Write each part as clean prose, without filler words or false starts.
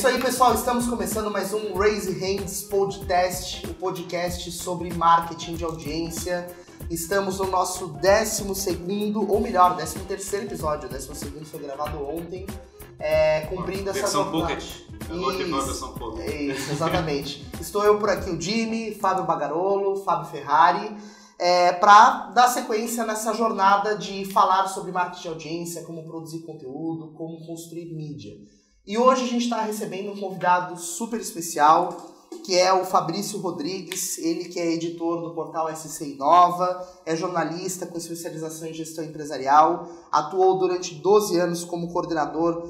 isso aí, pessoal. Estamos começando mais um Raise Hands Podcast, o podcast sobre marketing de audiência. Estamos no nosso 12º, ou melhor, 13º episódio. O 12º foi gravado ontem, cumprindo essa versão Pocket. Versão Pocket. Isso, exatamente. Estou eu por aqui, o Jimmy, Fábio Bagarolo, Fábio Ferrari, para dar sequência nessa jornada de falar sobre marketing de audiência, como produzir conteúdo, como construir mídia. E hoje a gente está recebendo um convidado super especial, que é o Fabrício Rodrigues, ele que é editor do portal SC Inova, é jornalista com especialização em gestão empresarial, atuou durante 12 anos como coordenador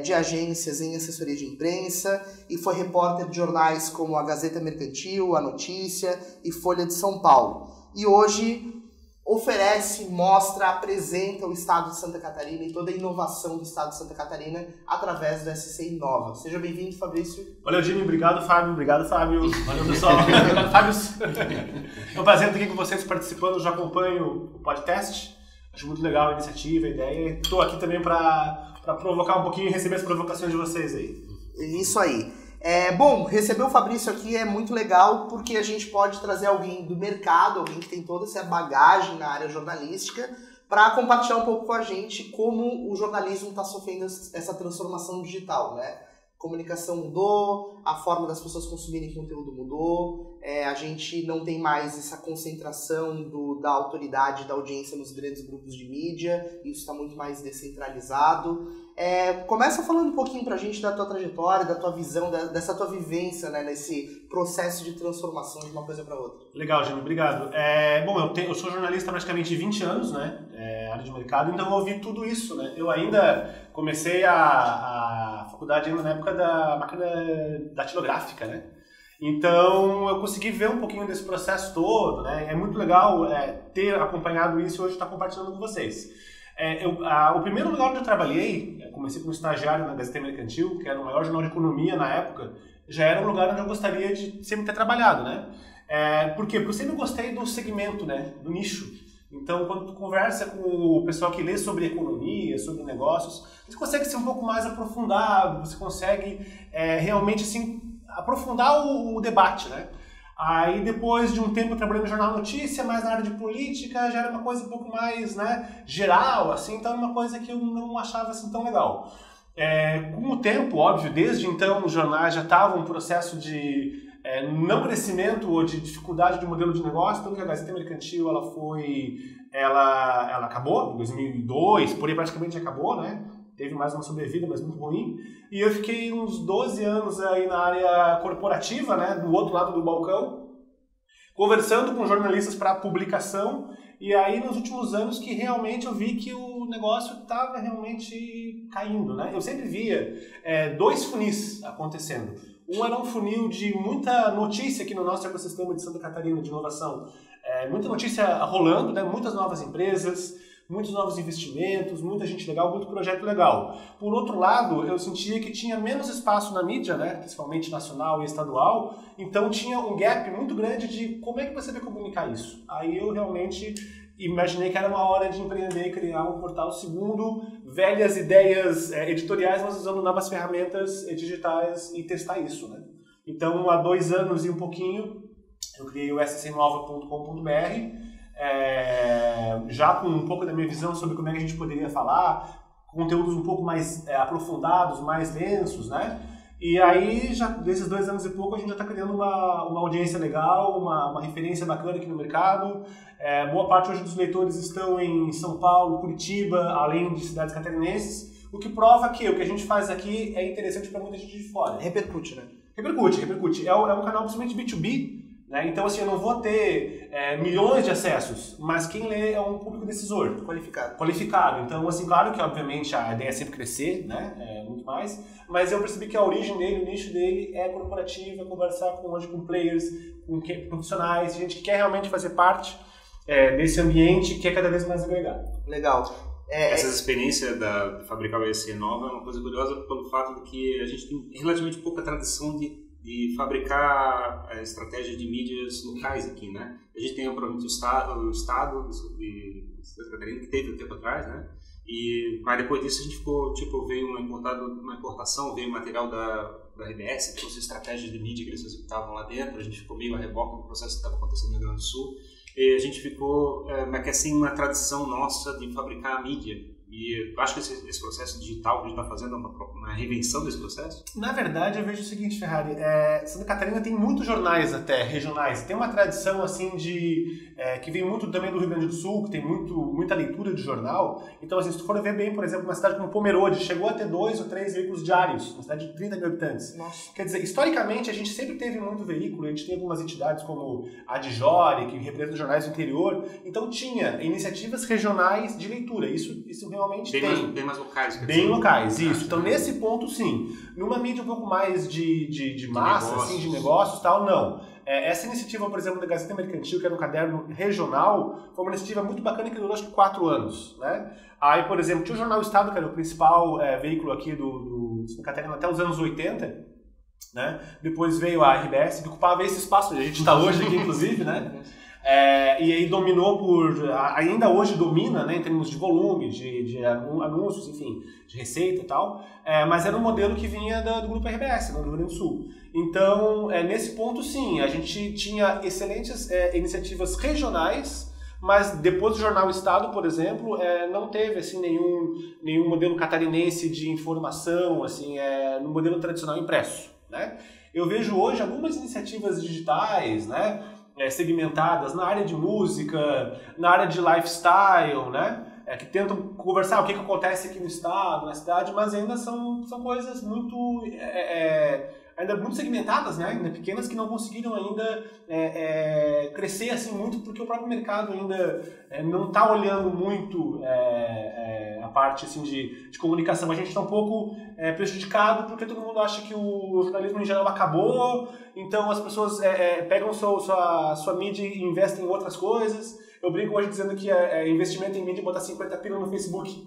de agências em assessoria de imprensa e foi repórter de jornais como a Gazeta Mercantil, a Notícia e Folha de São Paulo. E hoje oferece, mostra, apresenta o estado de Santa Catarina e toda a inovação do estado de Santa Catarina através do SC Inova. Seja bem-vindo, Fabrício. Valeu, Jimmy. Obrigado, Fábio. Obrigado, Fábio. Valeu, pessoal. Obrigado, Fábio. É um prazer estar aqui com vocês participando. Já acompanho o podcast. Acho muito legal a iniciativa, a ideia. Estou aqui também para provocar um pouquinho e receber as provocações de vocês aí. Isso aí. Bom, receber o Fabrício aqui é muito legal porque a gente pode trazer alguém do mercado, alguém que tem toda essa bagagem na área jornalística, para compartilhar um pouco com a gente como o jornalismo está sofrendo essa transformação digital, né? Comunicação mudou, a forma das pessoas consumirem conteúdo mudou, a gente não tem mais essa concentração da autoridade da audiência nos grandes grupos de mídia, isso está muito mais descentralizado. Começa falando um pouquinho pra gente da tua trajetória, da tua visão, dessa tua vivência, né, nesse processo de transformação de uma coisa para outra. Legal, Jimmy, obrigado. Bom, eu sou jornalista há praticamente 20 anos, né, área de mercado, então eu ouvi tudo isso, né. Eu ainda comecei a faculdade ainda na época da máquina datilográfica, né. Então eu consegui ver um pouquinho desse processo todo, né, é muito legal ter acompanhado isso e hoje estar compartilhando com vocês. O primeiro lugar onde eu trabalhei, comecei como estagiário na Gazeta Mercantil, que era o maior jornal de economia na época, já era um lugar onde eu gostaria de sempre ter trabalhado, né? Por quê? Porque eu sempre gostei do segmento, né? Do nicho. Então, quando tu conversa com o pessoal que lê sobre economia, sobre negócios, você consegue ser um pouco mais aprofundado, você consegue realmente assim, aprofundar o debate, né? Aí depois de um tempo eu trabalhei no Jornal Notícia, mais na área de política, já era uma coisa um pouco mais, né, geral, assim, então era uma coisa que eu não achava assim tão legal. Com o tempo, óbvio, desde então os jornais já estavam em processo de não crescimento ou de dificuldade de modelo de negócio, tanto que a Gazeta Mercantil ela acabou em 2002, por aí praticamente acabou, né? Teve mais uma sobrevida, mas muito ruim. E eu fiquei uns 12 anos aí na área corporativa, né, do outro lado do balcão, conversando com jornalistas para publicação. E aí, nos últimos anos, que realmente eu vi que o negócio estava realmente caindo, né? Eu sempre via dois funis acontecendo. Um era um funil de muita notícia aqui no nosso ecossistema de Santa Catarina de inovação. Muita notícia rolando, né? Muitas novas empresas, muitos novos investimentos, muita gente legal, muito projeto legal. Por outro lado, eu sentia que tinha menos espaço na mídia, né, principalmente nacional e estadual, então tinha um gap muito grande de como é que você vai comunicar isso. Aí eu realmente imaginei que era uma hora de empreender e criar um portal segundo velhas ideias editoriais, mas usando novas ferramentas digitais e testar isso, né. Então, há 2 anos e um pouquinho, eu criei o scinova.com.br, já com um pouco da minha visão sobre como é que a gente poderia falar, conteúdos um pouco mais aprofundados, mais densos, né? E aí, já desses 2 anos e pouco, a gente já está criando uma audiência legal, uma referência bacana aqui no mercado. Boa parte hoje dos leitores estão em São Paulo, Curitiba, além de cidades catarinenses, o que prova que o que a gente faz aqui é interessante para muita gente de fora. Repercute, né? Repercute. É um canal principalmente B2B, né? Então, assim, eu não vou ter milhões de acessos, mas quem lê é um público decisor. Qualificado. Então, assim, claro que, obviamente, a ideia é sempre crescer, né? Muito mais, mas eu percebi que a origem dele, o nicho dele é corporativa, conversar com players, com profissionais, gente que quer realmente fazer parte desse ambiente que é cada vez mais agregado. Legal. Essa experiência de fabricar o SC Inova é uma coisa curiosa pelo fato de que a gente tem relativamente pouca tradição de fabricar estratégia de mídias locais aqui, né? A gente tem provavelmente o estado de Santa Catarina, que teve um tempo atrás, né? Mas depois disso a gente ficou, veio uma importação, veio material RBS, trouxe estratégias de mídia que eles executavam lá dentro, a gente ficou meio a reboque do processo que estava acontecendo no Rio Grande do Sul, e a gente ficou, mas que assim, uma tradição nossa de fabricar a mídia. E eu acho que esse processo digital que a gente está fazendo é uma reinvenção desse processo? Na verdade, eu vejo o seguinte, Ferrari, Santa Catarina tem muitos jornais até, regionais. Tem uma tradição assim que vem muito também do Rio Grande do Sul, que tem muita leitura de jornal. Então, assim, se tu for ver bem, por exemplo, uma cidade como Pomerode, chegou a ter 2 ou 3 veículos diários, uma cidade de 30 mil habitantes. Nossa. Quer dizer, historicamente, a gente sempre teve muito veículo, a gente tem algumas entidades como a Dijori, que representa os jornais do interior. Então, tinha iniciativas regionais de leitura. Isso realmente bem mais locais. Bem locais, isso. Então, nesse ponto, sim. Numa mídia um pouco mais de massa, assim, de negócios e tal, não. Essa iniciativa, por exemplo, da Gazeta Mercantil, que era um caderno regional, foi uma iniciativa muito bacana que durou, acho que 4 anos, né? Aí, por exemplo, tinha o Jornal Estado, que era o principal veículo aqui do Santa Catarina até os anos 80, né? Depois veio a RBS, que ocupava esse espaço onde a gente está hoje aqui, inclusive, né? E aí ainda hoje domina, né, em termos de volume, de anúncios, enfim, de receita e tal, mas era um modelo que vinha do Grupo RBS, do Rio Grande do Sul. Então, nesse ponto, sim, a gente tinha excelentes iniciativas regionais, mas depois do Jornal Estado, por exemplo, não teve assim, nenhum modelo catarinense de informação, assim, no modelo tradicional impresso, né? Eu vejo hoje algumas iniciativas digitais, né, segmentadas na área de música, na área de lifestyle, né? Que tentam conversar o que acontece aqui no estado, na cidade, mas ainda são coisas ainda muito segmentadas, né? Ainda pequenas, que não conseguiram ainda crescer assim muito, porque o próprio mercado ainda não está olhando muito a parte assim, de comunicação. A gente está um pouco prejudicado porque todo mundo acha que o jornalismo em geral acabou, então as pessoas pegam sua mídia e investem em outras coisas. Eu brinco hoje dizendo que investimento em mídia é botar 50 pila no Facebook.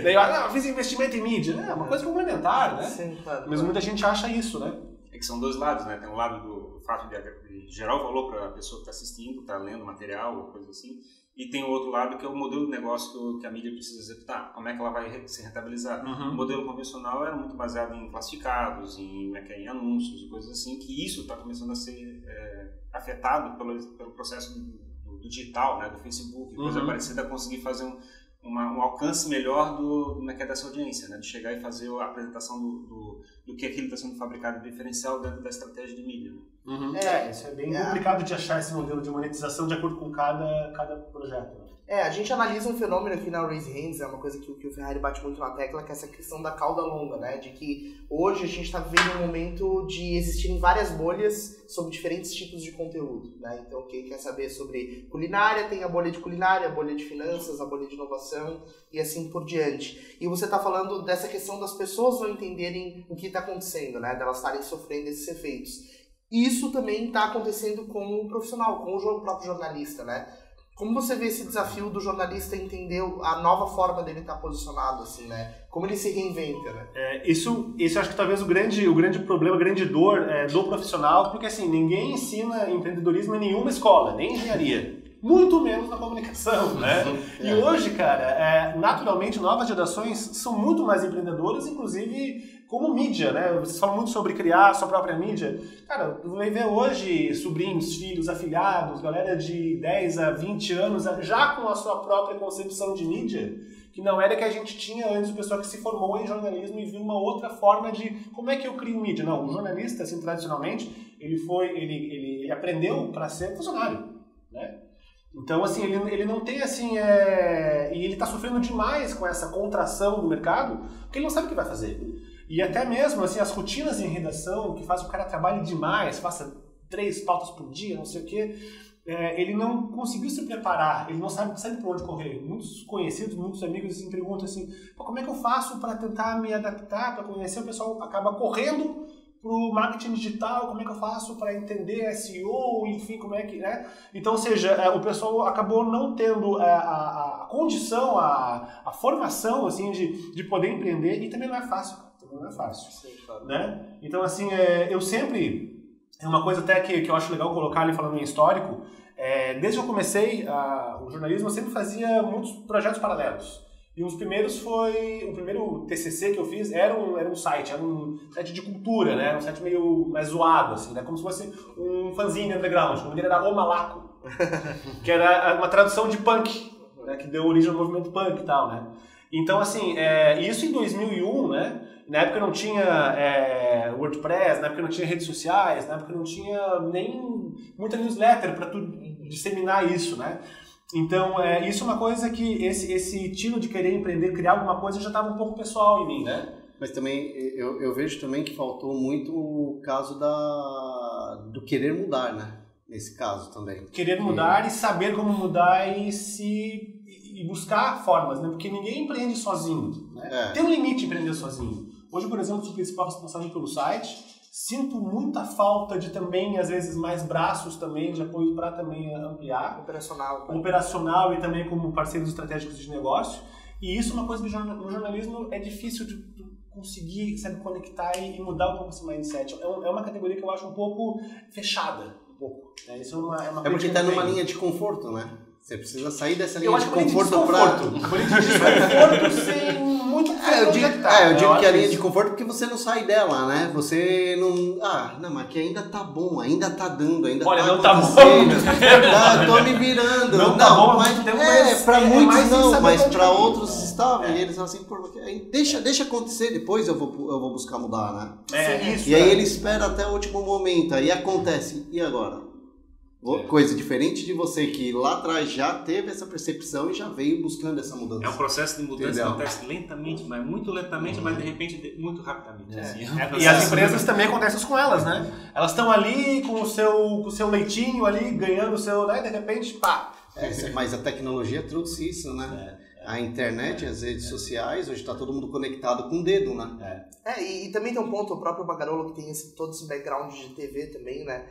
Daí eu fiz investimento em mídia. É uma coisa complementar, né? Sim, claro. Mas muita gente acha isso, né? É que são dois lados, né? Tem um lado do fato de gerar o valor para a pessoa que está assistindo, está lendo material ou coisa assim. E tem o outro lado, que é o modelo de negócio que a mídia precisa executar. Como é que ela vai se rentabilizar? O modelo convencional era muito baseado em classificados, em anúncios e coisas assim, que isso está começando a ser afetado pelo processo do digital, né, do Facebook, coisa parecida, a conseguir fazer um alcance melhor dessa audiência, né, de chegar e fazer a apresentação do que aquilo está sendo fabricado diferencial dentro da estratégia de mídia. Isso é bem complicado de achar esse modelo de monetização de acordo com cada projeto. A gente analisa um fenômeno aqui na Raise Hands, é uma coisa que o Ferrari bate muito na tecla, que é essa questão da cauda longa, né? De que hoje a gente está vivendo um momento de existirem várias bolhas sobre diferentes tipos de conteúdo, né? Então, quem quer saber sobre culinária, tem a bolha de culinária, a bolha de finanças, a bolha de inovação e assim por diante. E você está falando dessa questão das pessoas não entenderem o que está acontecendo, né? Delas estarem sofrendo esses efeitos. Isso também está acontecendo com o profissional, com o próprio jornalista, né? Como você vê esse desafio do jornalista entender a nova forma dele estar posicionado, assim, né? Como ele se reinventa, né? Isso eu acho que talvez o grande problema, a grande dor do profissional, porque assim, ninguém ensina empreendedorismo em nenhuma escola, nem engenharia. Muito menos na comunicação, né? E hoje, cara, naturalmente, novas gerações são muito mais empreendedoras, inclusive como mídia, né? Vocês falam muito sobre criar a sua própria mídia. Cara, tu vai ver hoje sobrinhos, filhos, afilhados, galera de 10 a 20 anos, já com a sua própria concepção de mídia, que não era que a gente tinha antes, o pessoal que se formou em jornalismo e viu uma outra forma de como é que eu crio mídia. Não, o jornalista, assim, tradicionalmente, ele aprendeu para ser funcionário, né? Então, assim, ele não tem, assim, e ele está sofrendo demais com essa contração do mercado, porque ele não sabe o que vai fazer. E até mesmo, assim, as rotinas em redação, que fazem o cara trabalhe demais, faça 3 pautas por dia, não sei o quê, ele não conseguiu se preparar, ele não sabe por onde correr. Muitos conhecidos, muitos amigos, assim, perguntam assim, como é que eu faço para tentar me adaptar, para conhecer? O pessoal acaba correndo pro marketing digital, como é que eu faço para entender SEO, enfim, como é que, né? Então, ou seja, o pessoal acabou não tendo a condição, a formação, assim, de poder empreender, e também não é fácil, não é fácil, Sim, claro. né? Então, assim, eu sempre, é uma coisa até que eu acho legal colocar ali falando em histórico, desde que eu comecei o jornalismo, eu sempre fazia muitos projetos paralelos. E os primeiros foi... O primeiro TCC que eu fiz era um site de cultura, né? Era um site meio mais zoado, assim, né? Como se fosse um fanzine underground. O nome dele era O Malaco, que era uma tradução de punk, né? Que deu origem ao movimento punk e tal, né? Então, assim, isso em 2001, né? Na época não tinha WordPress, na época não tinha redes sociais, na época não tinha nem muita newsletter para tu disseminar isso, né? Então, isso é uma coisa que esse tino de querer empreender, criar alguma coisa já estava um pouco pessoal em mim, né? Mas também, eu vejo também que faltou muito o caso do querer mudar, né? Nesse caso também. Querer mudar e saber como mudar e buscar formas, né? Porque ninguém empreende sozinho, né? Tem um limite de empreender sozinho. Hoje, por exemplo, sou o principal responsável pelo site. Sinto muita falta de também, às vezes, mais braços também, de apoio para também ampliar. Operacional e também como parceiros estratégicos de negócio. E isso é uma coisa que no jornalismo é difícil de conseguir, sabe, conectar e mudar um pouco esse mindset. É uma categoria que eu acho um pouco fechada. Né? Isso é uma porque está numa linha de conforto, né? Você precisa sair dessa linha de conforto sem muito eu digo que é a linha de conforto porque você não sai dela, né? Você não... não, mas que ainda tá bom, ainda tá dando, ainda olha, tá não tá bom. Tô me virando. Não tá bom, mas pra muitos não, mas pra outros estavam. E eles falam assim, deixa acontecer, depois eu vou buscar mudar, né? Isso. E aí ele espera até o último momento, aí acontece. E agora? Coisa diferente de você que lá atrás já teve essa percepção e já veio buscando essa mudança. É um processo de mudança que acontece lentamente, mas muito lentamente, mas de repente muito rapidamente. Assim, e as empresas também acontecem isso com elas, né? Elas estão ali com o seu leitinho ali, ganhando o seu, né? De repente, pá! Mas a tecnologia trouxe isso, né? A internet, as redes sociais, hoje está todo mundo conectado com o dedo, né? E também tem um ponto, o próprio Bagarolo que tem todo esse background de TV também, né?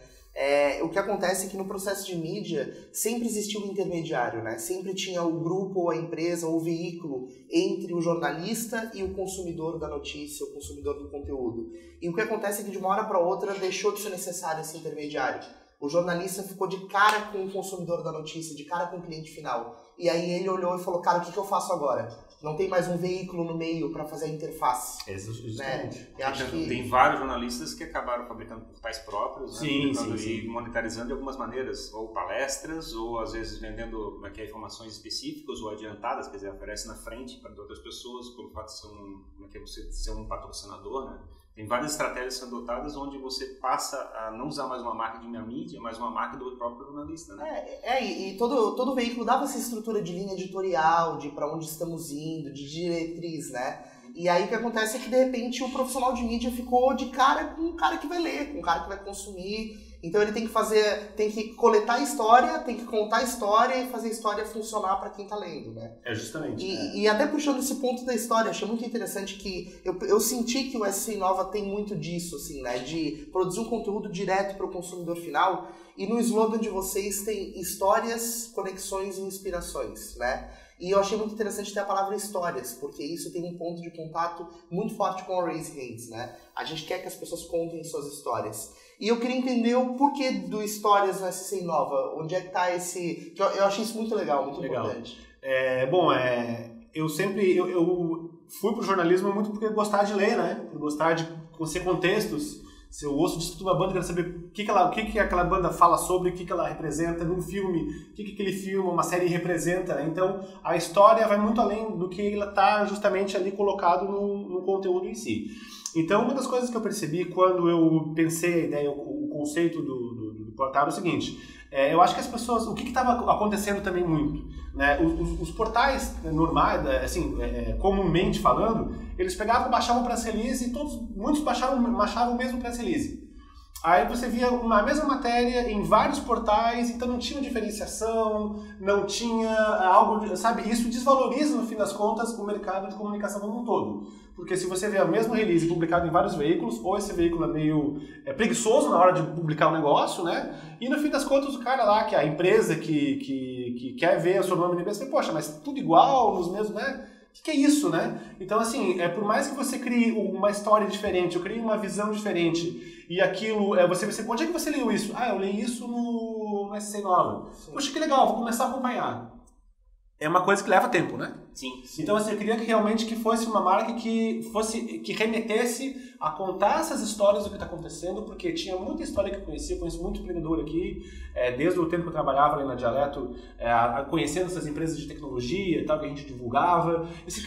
O que acontece é que no processo de mídia sempre existiu um intermediário, né? Sempre tinha o grupo, ou a empresa, ou o veículo entre o jornalista e o consumidor da notícia, o consumidor do conteúdo. E o que acontece é que de uma hora para outra deixou de ser necessário esse intermediário. O jornalista ficou de cara com o consumidor da notícia, de cara com o cliente final. E aí ele olhou e falou, cara, o que eu faço agora? Não tem mais um veículo no meio para fazer a interface. Exatamente. Tem vários jornalistas que acabaram fabricando portais próprios, né? E monetarizando de algumas maneiras, ou palestras, ou às vezes vendendo informações específicas ou adiantadas, quer dizer, aparece na frente para outras pessoas, pelo fato de você ser um patrocinador, né? Tem várias estratégias sendo adotadas onde você passa a não usar mais uma marca de minha mídia, mas uma marca do próprio jornalista, né? E todo veículo dava essa estrutura de linha editorial, de para onde estamos indo, de diretriz, né? E aí o que acontece é que de repente o profissional de mídia ficou de cara com o cara que vai ler, com o cara que vai consumir. Então ele tem que coletar a história, tem que contar a história e fazer a história funcionar para quem tá lendo, né? Justamente. E até puxando esse ponto da história, achei muito interessante que eu senti que o SC Nova tem muito disso, assim, né? De produzir um conteúdo direto para o consumidor final. E no slogan de vocês tem histórias, conexões e inspirações, né? E eu achei muito interessante ter a palavra histórias, porque isso tem um ponto de contato muito forte com o Raise Hands, né? A gente quer que as pessoas contem suas histórias. E eu queria entender o porquê do Histórias no SC Nova. Onde é que tá esse... Eu achei isso muito legal, muito importante. Eu fui pro jornalismo muito porque eu gostava de ler, né? Eu gostava de conhecer contextos. Se eu ouço de uma banda, eu quero saber o que aquela banda fala sobre, o que ela representa num filme, o que aquele filme, uma série representa, né? Então, a história vai muito além do que ela está justamente ali colocado no conteúdo em si. Então, uma das coisas que eu percebi quando eu pensei a ideia, o conceito do portal é o seguinte, eu acho que as pessoas, o que estava acontecendo também muito, né? Os portais normais, assim, comumente falando, eles pegavam, baixavam o press release e muitos baixavam o mesmo press release. Aí você via a mesma matéria em vários portais, então não tinha diferenciação, não tinha algo, sabe? Isso desvaloriza, no fim das contas, o mercado de comunicação como um todo. Porque se você vê o mesmo release publicado em vários veículos, ou esse veículo é meio preguiçoso na hora de publicar o negócio, né? E no fim das contas, o cara lá, que é a empresa que quer ver o seu nome na empresa, fala, poxa, mas tudo igual, nos mesmos, né? O que é isso, né? Então, assim, por mais que você crie uma história diferente, eu crie uma visão diferente, e aquilo, você onde é que você leu isso? Eu li isso no SC Nova. Poxa, que legal, vou começar a acompanhar. é uma coisa que leva tempo, né? Sim. Então, assim, eu queria que realmente que fosse uma marca que remetesse a contar essas histórias do que está acontecendo, porque tinha muita história que eu conheço muito empreendedor aqui, desde o tempo que eu trabalhava ali na Dialeto, conhecendo essas empresas de tecnologia e tal, que a gente divulgava. Esses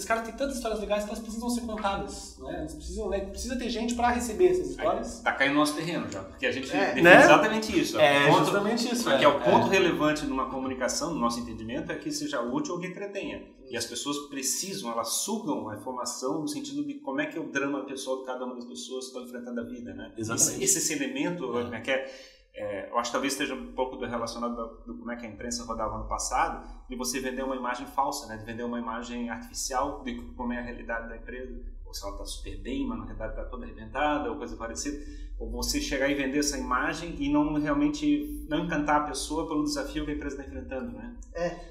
caras têm tantas histórias legais que elas precisam ser contadas, né? Eles precisam, né? Precisa ter gente para receber essas histórias. Tá caindo no nosso terreno já, porque a gente defende né? exatamente isso. Justamente isso. Que é o ponto relevante numa comunicação, no nosso entendimento, é que seja útil ou que entretenha. E as pessoas precisam, elas sugam a informação no sentido de como é que é o drama pessoal de cada uma das pessoas que estão enfrentando a vida, né? Exatamente. Esse elemento, eu acho que talvez esteja um pouco relacionado do como é que a imprensa rodava no passado, de você vender uma imagem falsa, né? De vender uma imagem artificial de como é a realidade da empresa. Ou se ela está super bem, mas na realidade está toda arrebentada, ou coisa parecida. Ou você chegar e vender essa imagem e não realmente não encantar a pessoa pelo desafio que a empresa está enfrentando, né?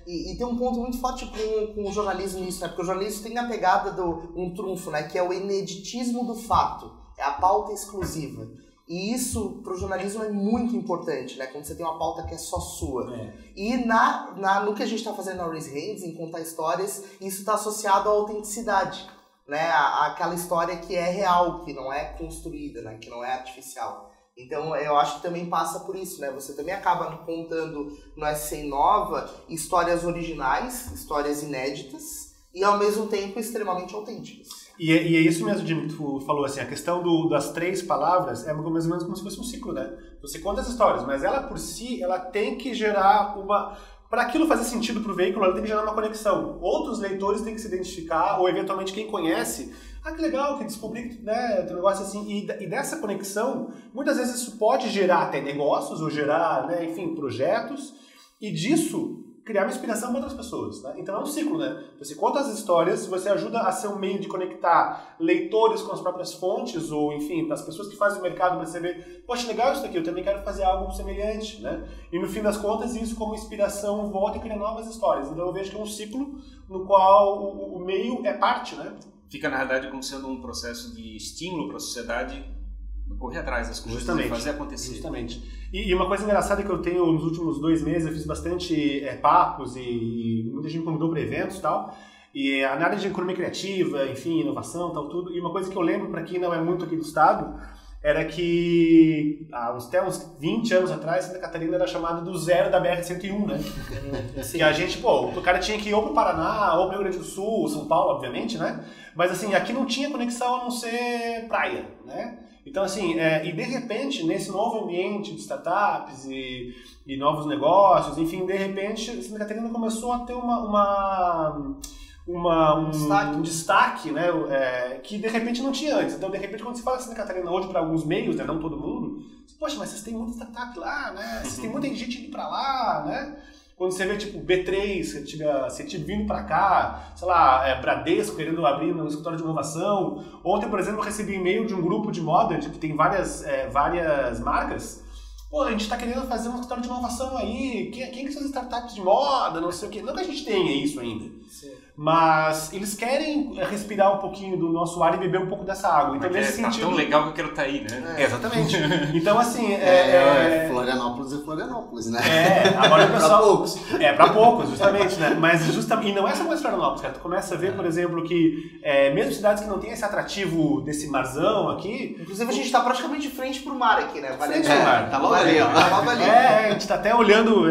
E tem um ponto muito forte com o jornalismo nisso, né? Porque o jornalismo tem a pegada um trunfo, né? Que é o ineditismo do fato, é a pauta exclusiva. E isso, para o jornalismo, é muito importante, né? Quando você tem uma pauta que é só sua. E no que a gente está fazendo na Raise Hands, em contar histórias, isso está associado à autenticidade, né? Aquela história que é real, que não é construída, né? Que não é artificial. Então, eu acho que também passa por isso, né? Você também acaba contando no SC Inova histórias originais, histórias inéditas e, ao mesmo tempo, extremamente autênticas. E é isso mesmo, Jimmy, que tu falou, assim, a questão das 3 palavras é mais ou menos como se fosse um ciclo, né? Você conta as histórias, mas ela por si, ela tem que gerar uma... Para aquilo fazer sentido para o veículo, ela tem que gerar uma conexão. Outros leitores têm que se identificar, ou eventualmente quem conhece, que legal, que descobri, né, tem um negócio assim. E dessa conexão, muitas vezes isso pode gerar até negócios, ou gerar, né, enfim, projetos, e disso criar uma inspiração para outras pessoas, né? Então é um ciclo, né? Você conta as histórias, você ajuda a ser um meio de conectar leitores com as próprias fontes, ou enfim, para as pessoas que fazem o mercado perceber, poxa, legal isso daqui, eu também quero fazer algo semelhante, né? E no fim das contas, isso como inspiração volta e cria novas histórias. Então eu vejo que é um ciclo no qual o meio é parte, né? Fica, na verdade, como sendo um processo de estímulo para a sociedade correr atrás das coisas e fazer acontecer. Justamente. E uma coisa engraçada que eu tenho nos últimos 2 meses, eu fiz bastante papos e muita gente me convidou para eventos e tal, e na área de economia criativa, enfim, inovação, tal, tudo. E uma coisa que eu lembro para quem não é muito aqui do estado, era que até uns 20 anos atrás, Santa Catarina era chamada do zero da BR-101, né? Que a gente, o cara tinha que ir ou pro Paraná, ou pro Rio Grande do Sul, São Paulo, obviamente, né? Mas assim, aqui não tinha conexão a não ser praia, né? Então, assim, e de repente, nesse novo ambiente de startups e novos negócios, enfim, de repente, Santa Catarina começou a ter um destaque, né, que de repente não tinha antes. Então, de repente, quando se fala Santa Catarina hoje para alguns meios, né, não todo mundo, poxa, mas vocês têm muita startup lá, né? Vocês têm muita gente indo para lá, né? Quando você vê, tipo, B3, você vindo pra cá, sei lá, Bradesco querendo abrir um escritório de inovação. Ontem, por exemplo, eu recebi um e-mail de um grupo de moda, que tem várias marcas. Pô, a gente tá querendo fazer um escritório de inovação aí, quem que são as startups de moda, não sei o quê. Não que a gente tenha isso ainda. Sim. Mas eles querem respirar um pouquinho do nosso ar e beber um pouco dessa água. Então, nesse sentido... Tá tão legal que eu quero estar aí, né? Exatamente. Então, assim... Florianópolis é Florianópolis, né? Agora o pessoal... Pra poucos. Pra poucos, justamente, né? Mas justamente... E não é só com Florianópolis, cara. Tu começa a ver, por exemplo, que mesmo cidades que não tem esse atrativo desse marzão aqui... Inclusive, a gente tá praticamente de frente pro mar aqui, né? Frente pro mar. Tá logo ali, ó. Tá logo ali. A gente tá até olhando...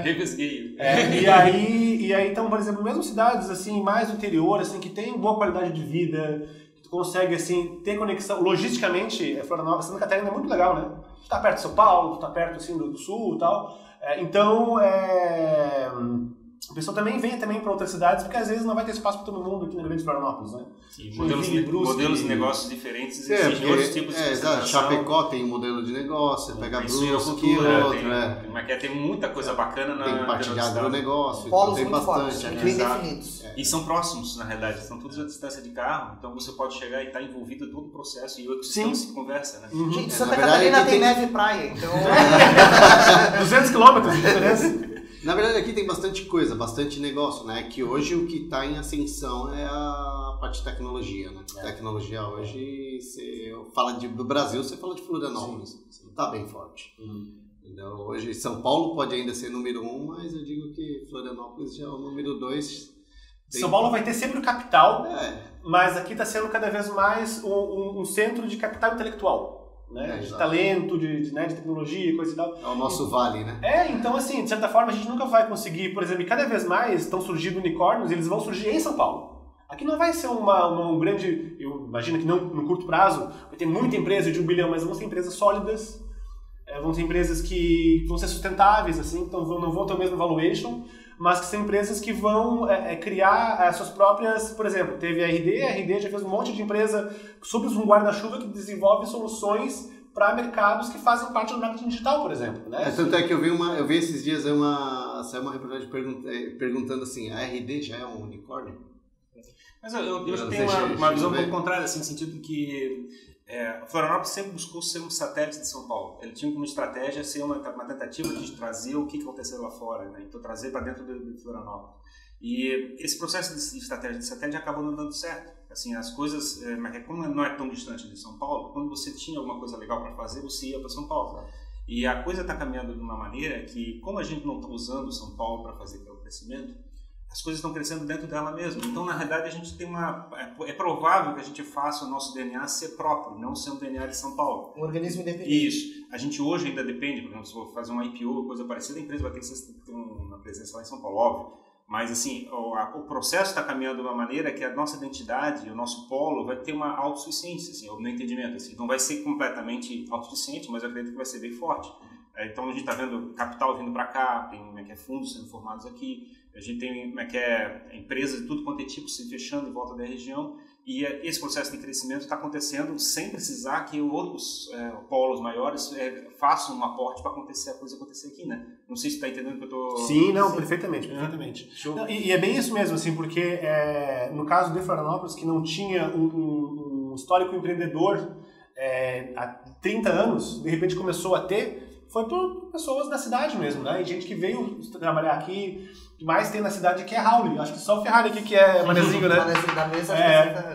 Revesguei. E aí, então, por exemplo, mesmo cidades assim, mais do interior, assim, que tem boa qualidade de vida, que tu consegue assim, ter conexão, logisticamente, Florianópolis, Santa Catarina é muito legal, né? Tu tá perto de São Paulo, tu tá perto assim, do sul e tal. Então, o pessoal também vem para outras cidades, porque às vezes não vai ter espaço para todo mundo aqui na grande Florianópolis, né? Sim, modelos de negócios diferentes existem, outros tipos de exato. Chapecó tem um modelo de negócio, pega Brusque, outro, tem muita coisa bacana tem parte de agronegócio, polos tem muito bastante. Fortes, bem definidos. E são próximos, na realidade, estão todos à distância de carro, então você pode chegar e estar envolvido em todo o processo e o ecossistema se conversa, né? Gente, Santa Catarina tem neve e praia, então... 200 quilômetros de diferença. Na verdade, aqui tem bastante coisa, bastante negócio, né? Que hoje o que está em ascensão é a parte de tecnologia, né? Tecnologia hoje, você fala do Brasil, você fala de Florianópolis. Está bem forte. Então, hoje São Paulo pode ainda ser número 1, mas eu digo que Florianópolis já é o número 2. São Paulo vai ter sempre o capital, mas aqui está sendo cada vez mais um centro de capital intelectual, né? De talento, de tecnologia, coisa e tal. É o nosso vale, né? Então assim, de certa forma a gente nunca vai conseguir, por exemplo, cada vez mais estão surgindo unicórnios, eles vão surgir em São Paulo. Aqui não vai ser um grande, eu imagino que não no curto prazo, vai ter muita empresa de 1 bilhão, mas vão ser empresas sólidas, vão ser empresas que vão ser sustentáveis, assim, então não vão ter o mesmo valuation, mas que são empresas que vão criar as suas próprias, por exemplo, teve a RD já fez um monte de empresa sob um guarda-chuva que desenvolve soluções para mercados que fazem parte do marketing digital, por exemplo. Né? Tanto é que eu vi esses dias saiu uma reportagem perguntando assim, a RD já é um unicórnio? Mas eu tenho uma visão um pouco contrária, assim, no sentido que Florianópolis sempre buscou ser um satélite de São Paulo. Ele tinha como estratégia ser uma tentativa de trazer o que aconteceu lá fora, né? Então trazer para dentro de Florianópolis. E esse processo de estratégia de satélite acabou não dando certo. Assim, as coisas, como não é tão distante de São Paulo, quando você tinha alguma coisa legal para fazer, você ia para São Paulo. E a coisa está caminhando de uma maneira que, como a gente não está usando São Paulo para fazer o crescimento, as coisas estão crescendo dentro dela mesmo. Então, na realidade, a gente tem é provável que a gente faça o nosso DNA ser próprio, não ser um DNA de São Paulo. Um organismo independente. Isso. A gente hoje ainda depende, por exemplo, se for fazer uma IPO ou coisa parecida, a empresa vai ter que ter uma presença lá em São Paulo, óbvio. Mas, assim, o processo está caminhando de uma maneira que a nossa identidade, o nosso polo, vai ter uma autossuficiência, assim, no meu entendimento. Assim. Não vai ser completamente autossuficiente, mas eu acredito que vai ser bem forte. Então, a gente está vendo capital vindo para cá, tem fundos sendo formados aqui, a gente tem empresas de tudo quanto é tipo se fechando em volta da região, e esse processo de crescimento está acontecendo sem precisar que outros polos maiores façam um aporte para acontecer a coisa acontecer aqui, né? Não sei se está entendendo o que eu estou... Sim, não, perfeitamente. Não, e é bem isso mesmo, assim, porque no caso de Florianópolis, que não tinha um histórico empreendedor há 30 anos, de repente começou a ter, foi por pessoas da cidade mesmo, né? E gente que veio trabalhar aqui, que mais tem na cidade que é Raul. Acho que só o Ferrari aqui que é manezinho, né? Da mesa,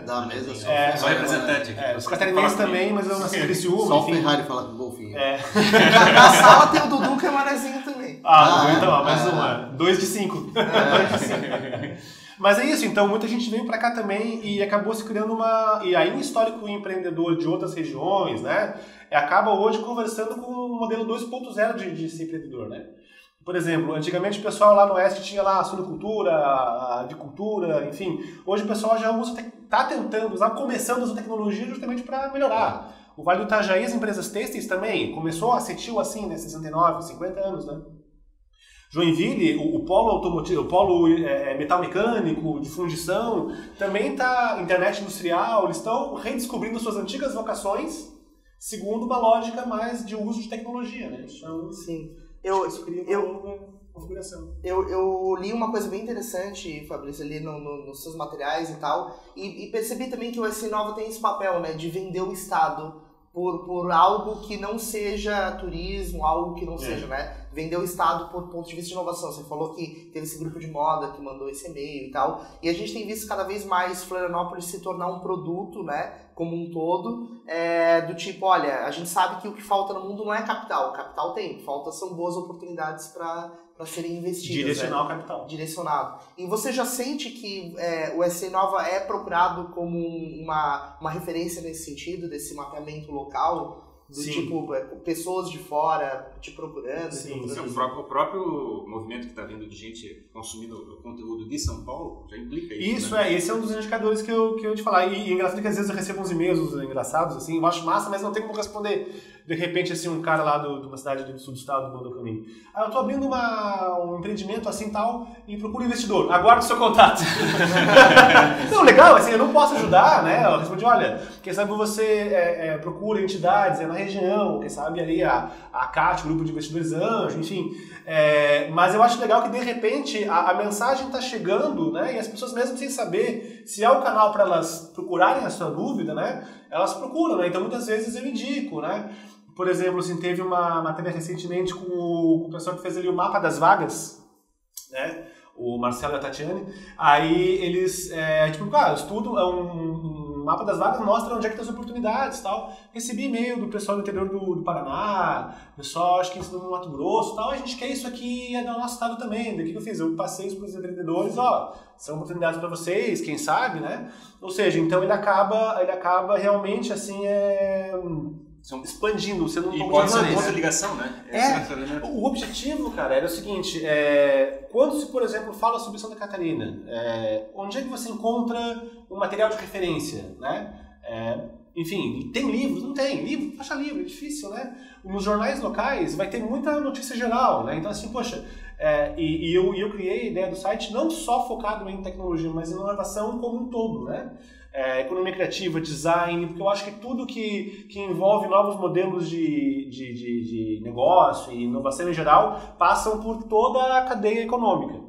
da mesa só representante aqui. Os catarinenses também, mas eu nasci em Criciúma. Só o Ferrari fala com o golfinho. Na sala tem o Dudu, que é manezinho também. Então, mais uma. 2 de 5. 2 de 5. Mas é isso, então muita gente veio para cá também e acabou se criando e aí um histórico empreendedor de outras regiões, né, acaba hoje conversando com um modelo 2.0 de ser empreendedor, né. Por exemplo, antigamente o pessoal lá no Oeste tinha lá a suinocultura, a avicultura, enfim. Hoje o pessoal já está tentando usar, começando a usar tecnologia justamente para melhorar. O Vale do Itajaí, as empresas têxteis também, começou a setiu assim, né, 69, 50 anos, né. Joinville, o polo automotivo, o polo metal mecânico, de fundição, também está internet industrial, eles estão redescobrindo suas antigas vocações segundo uma lógica mais de uso de tecnologia, né? Então, sim. Isso cria uma nova configuração. Eu li uma coisa bem interessante, Fabrício, ali nos seus materiais e tal, e percebi também que o SC Nova tem esse papel, né, de vender o Estado por algo que não seja turismo, algo que não seja, né? Vender o Estado por ponto de vista de inovação. Você falou que teve esse grupo de moda que mandou esse e-mail e tal. E a gente tem visto cada vez mais Florianópolis se tornar um produto, né? Como um todo, do tipo, olha, a gente sabe que o que falta no mundo não é capital. Capital tem, são boas oportunidades para serem investidas. Direcionar o capital. Direcionado. E você já sente que o SC Nova é procurado como uma referência nesse sentido, desse mapeamento local? Do Sim. Tipo, pessoas de fora te procurando? Sim, O próprio movimento que está vindo de gente consumindo o conteúdo de São Paulo já implica isso. Isso, né? Esse é um dos indicadores que eu te falar. E é engraçado que às vezes eu recebo uns e-mails engraçados, assim, eu acho massa, mas não tem como responder. De repente, assim, um cara lá de uma cidade do sul do estado mandou pra mim. Eu tô abrindo um empreendimento assim tal e procuro investidor. Aguardo o seu contato. Não, legal, assim, eu não posso ajudar, né? Eu respondi, olha, quem sabe você procura entidades na região, quem sabe ali a CAT, Grupo de Investidores Anjo, enfim. Mas eu acho legal que, de repente, a mensagem está chegando, né? E as pessoas mesmo sem saber se é o canal para elas procurarem a sua dúvida, né? Elas procuram, né? Então, muitas vezes eu indico, né? Por exemplo, assim, teve uma matéria recentemente com o pessoal que fez ali o mapa das vagas, né? O Marcelo e a Tatiane. Aí eles, eu estudo uma mapa das vagas mostra onde é que tem as oportunidades e tal. Recebi e-mail do pessoal do interior do Paraná, pessoal acho que no Mato Grosso e tal, a gente quer isso aqui no nosso estado também. Daí o que eu fiz? Eu passei isso para os empreendedores, são oportunidades para vocês, quem sabe, né? Ou seja, então ele acaba realmente assim, expandindo, sendo um pouco pode ser outra ligação, né? O objetivo, cara, era o seguinte, quando se, por exemplo, fala sobre Santa Catarina, onde é que você encontra um material de referência, né? Enfim, tem livros? Não tem. Livro, baixa livro, é difícil, né? Nos jornais locais vai ter muita notícia geral, né? Então, assim, poxa, eu criei a ideia do site não só focado em tecnologia, mas em inovação como um todo, né? Economia criativa, design, porque eu acho que tudo que envolve novos modelos de negócio e inovação em geral passam por toda a cadeia econômica.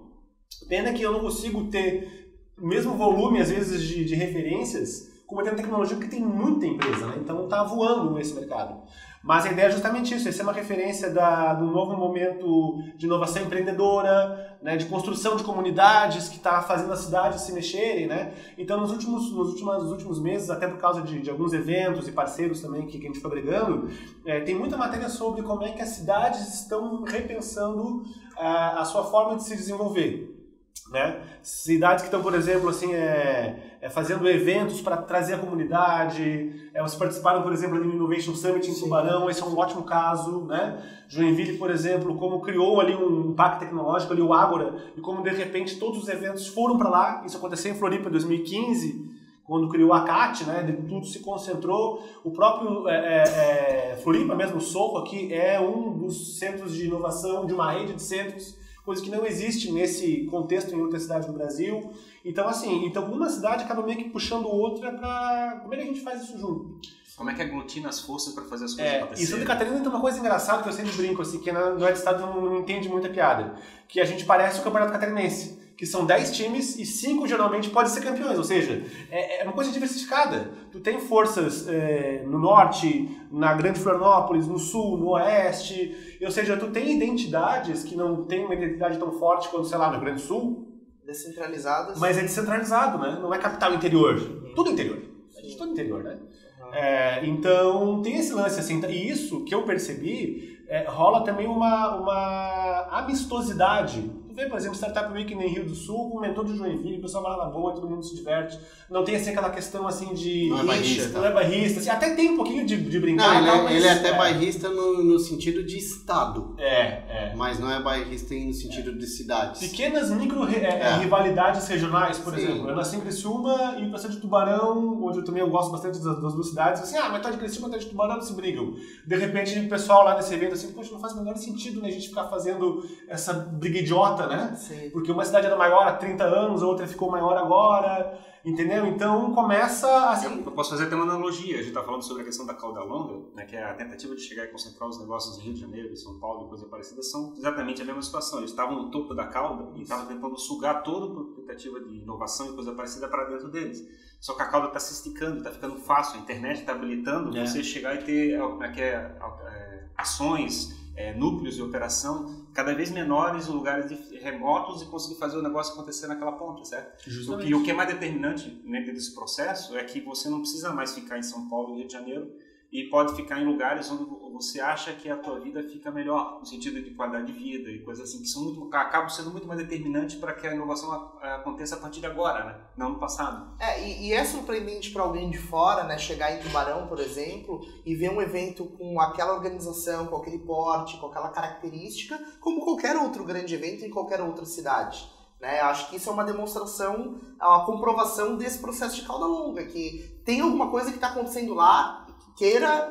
Pena que eu não consigo ter o mesmo volume, às vezes, de referências como tem tecnologia, porque tem muita empresa, né? Então está voando nesse mercado. Mas a ideia é justamente isso, essa é uma referência do novo momento de inovação empreendedora, né, de construção de comunidades que está fazendo as cidades se mexerem, né? Então nos últimos meses, até por causa de alguns eventos e parceiros também que a gente foi agregando, tem muita matéria sobre como é que as cidades estão repensando a sua forma de se desenvolver. Né? Cidades que estão, por exemplo, assim, fazendo eventos para trazer a comunidade. Elas participaram, por exemplo, do Innovation Summit em Tubarão, esse é um ótimo caso, né? Joinville, por exemplo, como criou ali um parque tecnológico, ali o Ágora, e como de repente todos os eventos foram para lá. Isso aconteceu em Floripa em 2015, quando criou a CAT, né? Tudo se concentrou. O próprio Floripa mesmo, o Sorro aqui, é um dos centros de inovação de uma rede de centros, coisa que não existe nesse contexto em outras cidades do Brasil. Então, assim, uma cidade acaba meio que puxando outra para... Como é que a gente faz isso junto? Como é que aglutina as forças para fazer as coisas acontecerem? E Santa Catarina tem uma coisa engraçada que eu sempre brinco, assim, que no estado não entende muita piada, que a gente parece o Campeonato Catarinense, que são 10 times e 5 geralmente podem ser campeões, ou seja, é uma coisa diversificada. Tu tem forças no norte, na Grande Florianópolis, no sul, no oeste, ou seja, tu tem identidades que não tem uma identidade tão forte quanto, sei lá, no Rio Grande do Sul. Descentralizadas. Mas é descentralizado, né? Não é capital interior. Tudo interior. A gente todo interior, né? Então, tem esse lance, assim, e isso que eu percebi, rola também uma amistosidade. Tu vê, por exemplo, Startup Week em Rio do Sul, com o mentor de Joinville, o pessoal vai lá na boa, todo mundo se diverte. Não tem, assim, aquela questão, assim, de... Não é bairrista. Não é bairrista. Assim, até tem um pouquinho de brincar. Não, ele é até bairrista no sentido de estado. Mas não é bairrista no sentido de cidades. Pequenas rivalidades regionais, por exemplo. Eu nasci em Criciúma e passei de Tubarão, onde eu gosto bastante das duas cidades. Assim, mas tá de Criciúma, tá de Tubarão, se brigam. De repente, o pessoal lá nesse evento, assim, poxa, não faz o menor sentido, né, a gente ficar fazendo essa briga idiota, né? Sim. Porque uma cidade era maior há 30 anos, a outra ficou maior agora, entendeu? Então começa assim... Eu posso fazer até uma analogia. A gente está falando sobre a questão da cauda longa, né, que é a tentativa de chegar e concentrar os negócios em Rio de Janeiro, em São Paulo e coisa parecida, são exatamente a mesma situação. Eles estavam no topo da cauda e estavam tentando sugar toda a tentativa de inovação e coisa parecida para dentro deles. Só que a cauda está se esticando, está ficando fácil, a internet está habilitando você chegar e ter ações, núcleos de operação cada vez menores em lugares remotos e conseguir fazer o negócio acontecer naquela ponta, certo? Justamente. O que é mais determinante dentro desse processo é que você não precisa mais ficar em São Paulo e Rio de Janeiro e pode ficar em lugares onde você acha que a tua vida fica melhor, no sentido de qualidade de vida e coisas assim, que acabam sendo muito mais determinantes para que a inovação aconteça a partir de agora, né? Não no passado. E é surpreendente para alguém de fora, né, chegar em Tubarão, por exemplo, e ver um evento com aquela organização, com aquele porte, com aquela característica, como qualquer outro grande evento em qualquer outra cidade. Né? Acho que isso é uma demonstração, uma comprovação desse processo de cauda longa, que tem alguma coisa que está acontecendo lá,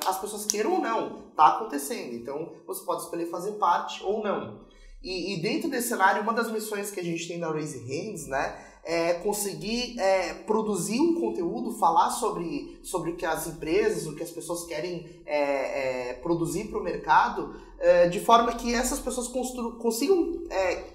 as pessoas queiram ou não, está acontecendo. Então, você pode escolher fazer parte ou não. E dentro desse cenário, uma das missões que a gente tem na Raise Hands, né, é conseguir produzir um conteúdo, falar sobre o que as empresas, o que as pessoas querem produzir para o mercado, de forma que essas pessoas consigam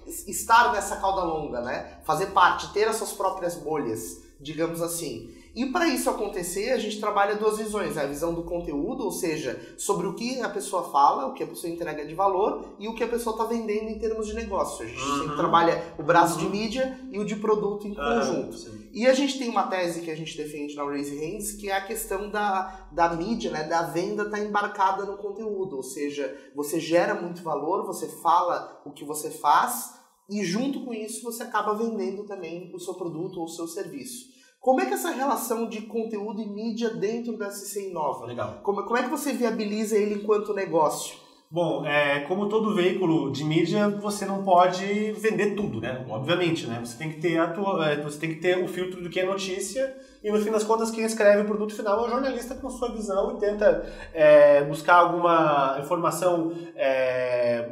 estar nessa cauda longa, né, fazer parte, ter as suas próprias bolhas, digamos assim. E para isso acontecer, a gente trabalha duas visões. A visão do conteúdo, ou seja, sobre o que a pessoa fala, o que a pessoa entrega de valor e o que a pessoa está vendendo em termos de negócio. A gente sempre trabalha o braço de mídia e o de produto em conjunto. E a gente tem uma tese que a gente defende na Raise Hands, que é a questão da mídia, né, da venda estar embarcada no conteúdo. Ou seja, você gera muito valor, você fala o que você faz e junto com isso você acaba vendendo também o seu produto ou o seu serviço. Como é que essa relação de conteúdo e mídia dentro da CC Inova? Legal. Como é que você viabiliza ele enquanto negócio? Bom, como todo veículo de mídia, você não pode vender tudo, né? Obviamente, né? Você tem que ter o filtro do que é notícia e, no fim das contas, quem escreve o produto final é o jornalista com sua visão e tenta buscar alguma informação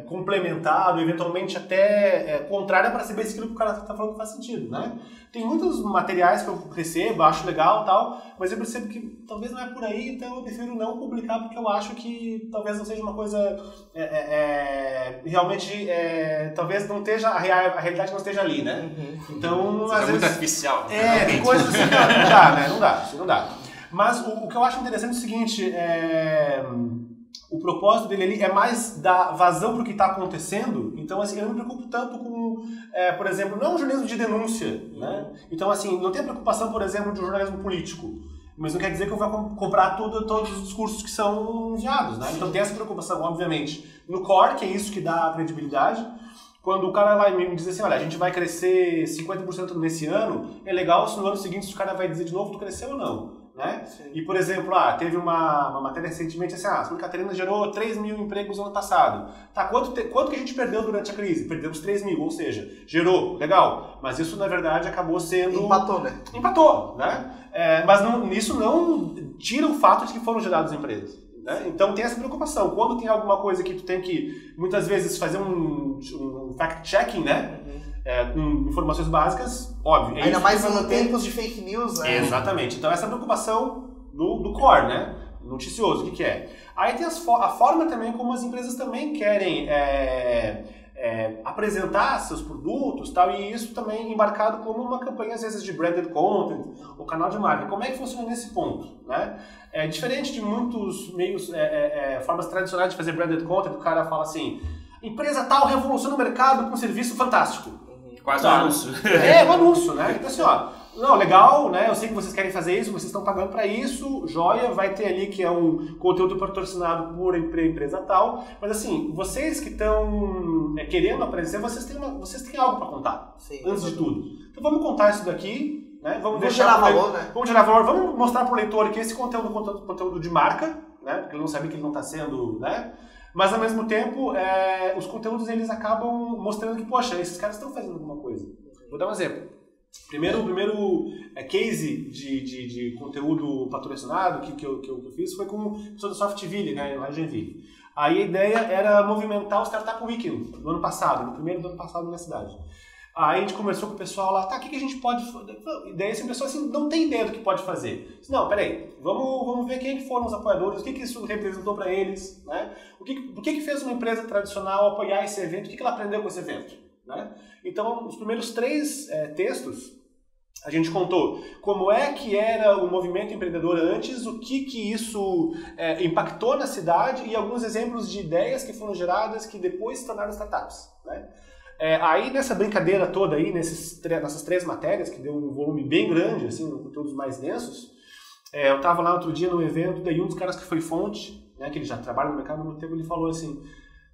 complementar ou, eventualmente, até contrária para saber se aquilo que o cara está falando faz sentido, né? Tem muitos materiais que eu recebo, acho legal e tal, mas eu percebo que talvez não é por aí, então eu prefiro não publicar porque eu acho que talvez não seja uma coisa realmente, talvez não esteja, a realidade não esteja ali, né? Então, às vezes... muito artificial. Tem coisas assim, não dá, né? Não dá. Mas o que eu acho interessante é o seguinte, o propósito dele ali é mais dar vazão para o que está acontecendo. Então, assim, eu não me preocupo tanto com, por exemplo, não é um jornalismo de denúncia, né? Então, assim, não tem preocupação, por exemplo, de um jornalismo político. Mas não quer dizer que eu vou comprar todos os discursos que são enviados, né? Então tem essa preocupação, obviamente, no core, que é isso que dá a credibilidade. Quando o cara vai me dizer assim, olha, a gente vai crescer 50% nesse ano, é legal se no ano seguinte o cara vai dizer de novo, tu cresceu ou não, né? E, por exemplo, teve uma matéria recentemente assim, Santa Catarina gerou 3 mil empregos no ano passado. Tá, quanto que a gente perdeu durante a crise? Perdemos 3 mil, ou seja, gerou, legal. Mas isso, na verdade, acabou sendo... Empatou, né? Empatou, né? Mas isso não tira o fato de que foram gerados empregos. Né? Então tem essa preocupação. Quando tem alguma coisa que tu tem que, muitas vezes, fazer um fact-checking, né? Com informações básicas, óbvio. Ainda mais em tempos de fake news, né? Exatamente. Então essa preocupação do core, né? Noticioso, o que é? Aí tem a forma também como as empresas também querem apresentar seus produtos, tal, e isso também embarcado como uma campanha, às vezes, de branded content, ou canal de marca. Como é que funciona nesse ponto? Né? Diferente de muitos meios, formas tradicionais de fazer branded content, o cara fala assim, empresa tal revoluciona o mercado com um serviço fantástico. Quase um anúncio. Um anúncio, né? Então assim, não, legal, né? Eu sei que vocês querem fazer isso, vocês estão pagando para isso, joia, vai ter ali que é um conteúdo patrocinado por empresa tal, mas assim, vocês que estão querendo aparecer, vocês têm algo para contar, antes de tudo. Então vamos contar isso daqui, né? Vamos gerar valor, né? Vamos gerar valor, vamos mostrar para o leitor que esse conteúdo é conteúdo de marca, né? Porque ele não sabe que ele não está sendo, né? Mas, ao mesmo tempo, os conteúdos eles acabam mostrando que, poxa, esses caras estão fazendo alguma coisa. Vou dar um exemplo. O primeiro case de conteúdo patrocinado que eu fiz foi com o pessoal do Softville, né, lá em Joinville. Aí a ideia era movimentar o Startup Weekend no ano passado, no primeiro do ano passado na cidade. Aí a gente conversou com o pessoal lá, o que a gente pode fazer? E daí assim, o pessoal assim, não tem ideia do que pode fazer. Disse, não, peraí, vamos ver quem foram os apoiadores, o que isso representou para eles, né? O que fez uma empresa tradicional apoiar esse evento, o que ela aprendeu com esse evento, né? Então, os primeiros 3 textos, a gente contou como é que era o movimento empreendedor antes, o que isso impactou na cidade e alguns exemplos de ideias que foram geradas que depois se tornaram startups, né? Aí nessa brincadeira toda aí, nessas 3 matérias, que deu um volume bem grande, assim, conteúdos mais densos, eu estava lá outro dia no evento, daí um dos caras que foi fonte, né, que ele já trabalha no mercado há muito tempo, ele falou assim,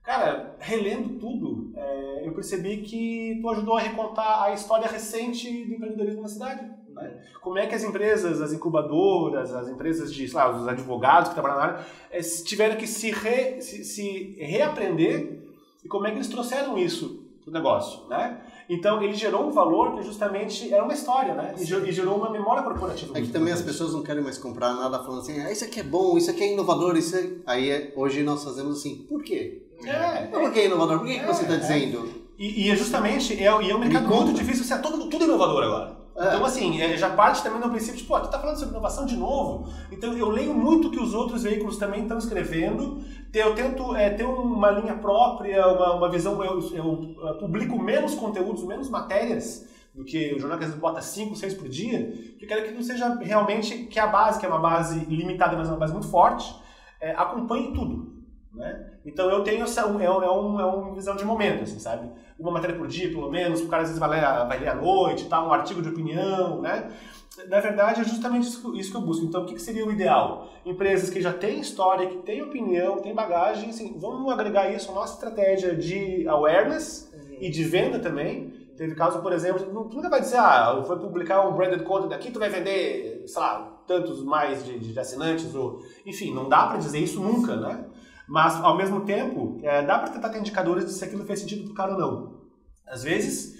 cara, relendo tudo, eu percebi que tu ajudou a recontar a história recente do empreendedorismo na cidade. Né? Como é que as empresas, as incubadoras, as empresas de, sei lá, os advogados que trabalham na área, tiveram que se reaprender e como é que eles trouxeram isso do negócio, né? Então ele gerou um valor que justamente era uma história, né? E gerou uma memória corporativa. É que também as pessoas não querem mais comprar nada falando assim, isso aqui é bom, isso aqui é inovador, isso aí hoje nós fazemos assim, por quê? Por que é inovador? Por que você está dizendo? E é justamente, é um mercado muito difícil, você é tudo inovador agora. Então, assim, já parte também do princípio, tipo, tu tá falando sobre inovação de novo? Então, eu leio muito o que os outros veículos também estão escrevendo, eu tento ter uma linha própria, uma visão, eu publico menos conteúdos, menos matérias do que o jornal que às vezes bota 5, 6 por dia, porque eu quero que não seja realmente que a base, que é uma base limitada, mas uma base muito forte, acompanhe tudo. Né? Então eu tenho uma visão de momento, assim, sabe? Uma matéria por dia, pelo menos, o cara às vezes vai ler à noite, tá? Um artigo de opinião, né? Na verdade é justamente isso que eu busco. Então o que seria o ideal? Empresas que já têm história, que têm opinião, têm bagagem, assim, vamos agregar isso à nossa estratégia de awareness e de venda também. Teve caso, por exemplo, tu nunca vai dizer, foi publicar um branded content aqui, tu vai vender, sei lá, tantos mais de assinantes, ou enfim, não dá para dizer isso nunca, né? Mas, ao mesmo tempo, dá para tentar ter indicadores de se aquilo fez sentido pro cara ou não. Às vezes,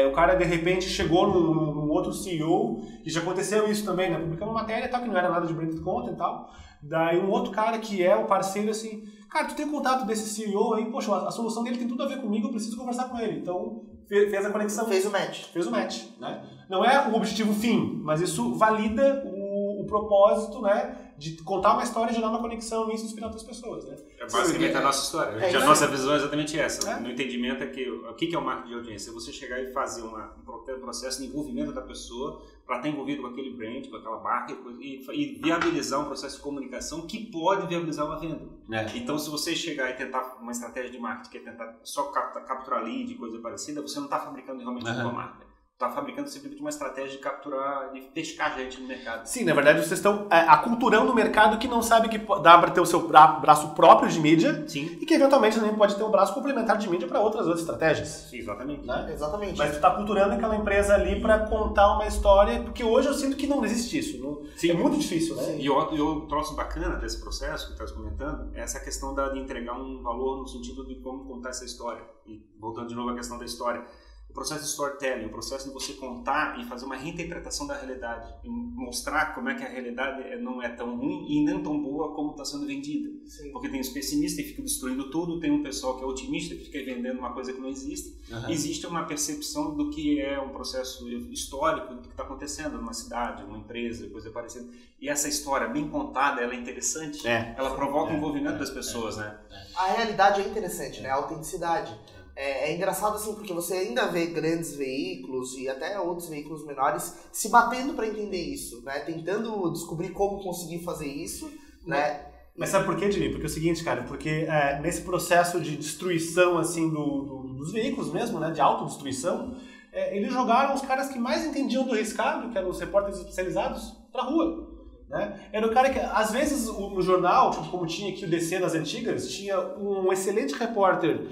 o cara, de repente, chegou num outro CEO, e já aconteceu isso também, né? Publicando uma matéria tal, que não era nada de branded content e tal. Daí, um outro cara que é o parceiro, assim, cara, tu tem contato desse CEO aí, poxa, a solução dele tem tudo a ver comigo, eu preciso conversar com ele. Então, fez a conexão. Fez o match. Fez o match, né? Não é o objetivo fim, mas isso valida o propósito, né? De contar uma história e gerar uma conexão e isso inspirar outras pessoas, né? É basicamente a nossa história. A nossa visão é exatamente essa. No entendimento é que o que é o marketing de audiência? É você chegar e fazer um processo de envolvimento da pessoa para estar envolvido com aquele brand, com aquela marca e viabilizar um processo de comunicação que pode viabilizar uma venda. Então, se você chegar e tentar uma estratégia de marketing que é tentar só capturar lead e coisa parecida, você não está fabricando realmente uma marca. Está fabricando simplesmente uma estratégia de capturar, de pescar gente no mercado. Sim, na verdade vocês estão aculturando o mercado que não sabe que dá para ter o seu braço próprio de mídia. Sim. E que eventualmente também pode ter um braço complementar de mídia para outras estratégias. Sim, exatamente. Né? Exatamente. Mas tu está culturando aquela empresa ali para contar uma história, porque hoje eu sinto que não existe isso. Não, é muito difícil, né? E o troço bacana desse processo que tu estás comentando é essa questão de entregar um valor no sentido de como contar essa história. E voltando de novo à questão da história. O processo de storytelling, o processo de você contar e fazer uma reinterpretação da realidade, e mostrar como é que a realidade não é tão ruim e nem tão boa como está sendo vendida. Sim. Porque tem os pessimistas que ficam destruindo tudo, tem um pessoal que é otimista que fica vendendo uma coisa que não existe. Existe uma percepção do que é um processo histórico do que está acontecendo numa cidade, numa empresa, coisa parecida. E essa história bem contada, ela é interessante, ela provoca o envolvimento das pessoas, né? A realidade é interessante, né? A autenticidade. É engraçado assim, porque você ainda vê grandes veículos e até outros veículos menores se batendo para entender isso, né? Tentando descobrir como conseguir fazer isso, né? Mas sabe por quê, Dini? Porque é o seguinte, cara, porque nesse processo de destruição, assim, dos veículos mesmo, né? De autodestruição, eles jogaram os caras que mais entendiam do riscado, que eram os repórteres especializados, pra rua. Né? Era o cara que, às vezes, no jornal, tipo, como tinha aqui o DC nas antigas, tinha um excelente repórter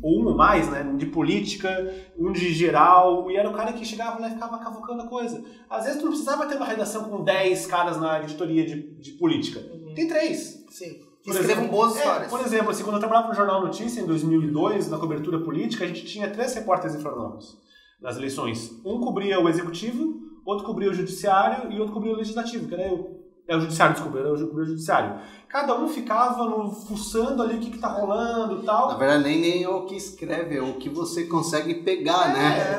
ou um ou mais, né, de política, um de geral, e era o cara que chegava lá e ficava cavucando a coisa. Às vezes tu não precisava ter uma redação com 10 caras na editoria de política. Tem 3. Sim. Que escrevam boas histórias. Por exemplo, assim, quando eu trabalhava no Jornal Notícia, em 2002, na cobertura política, a gente tinha 3 repórteres em Florianópolis nas eleições. Um cobria o executivo, outro cobria o judiciário e outro cobria o legislativo, que era eu. O judiciário, desculpa, eu cobria o judiciário. Cada um ficava fuçando ali o que tá rolando e tal. Na verdade, nem é o que escreve, é o que você consegue pegar,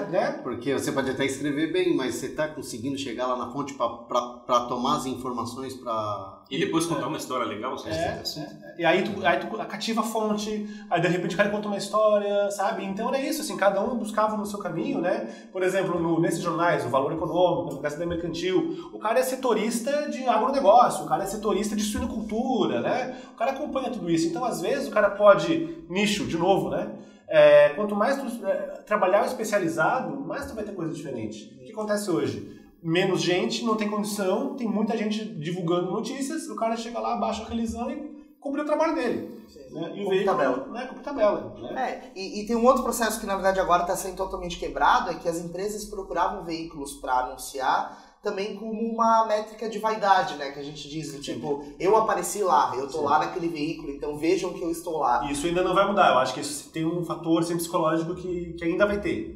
né? Porque você pode até escrever bem, mas você tá conseguindo chegar lá na fonte pra tomar as informações pra... E depois contar uma história legal, você E aí tu cativa a fonte, aí de repente o cara conta uma história, sabe? Então era isso, assim, cada um buscava no seu caminho, né? Por exemplo, nesses jornais, o Valor Econômico, no Gazeta Mercantil, o cara é setorista de agronegócio, o cara é setorista de suinocultura, né? O cara acompanha tudo isso. Então, às vezes, o cara pode... Nicho, de novo, né? Quanto mais tu trabalhar o especializado, mais tu vai ter coisa diferente. O que acontece hoje? Menos gente, não tem condição, tem muita gente divulgando notícias, o cara chega lá, baixa a relisão e cumpre o trabalho dele. Né? E o veículo, tabela. Né? Com tabela. Né? E tem um outro processo que, na verdade, agora está sendo totalmente quebrado, é que as empresas procuravam veículos para anunciar também como uma métrica de vaidade, né? Que a gente diz, tipo, eu apareci lá, eu tô lá naquele veículo, então vejam que eu estou lá. Isso ainda não vai mudar, eu acho que isso tem um fator sempre psicológico que ainda vai ter.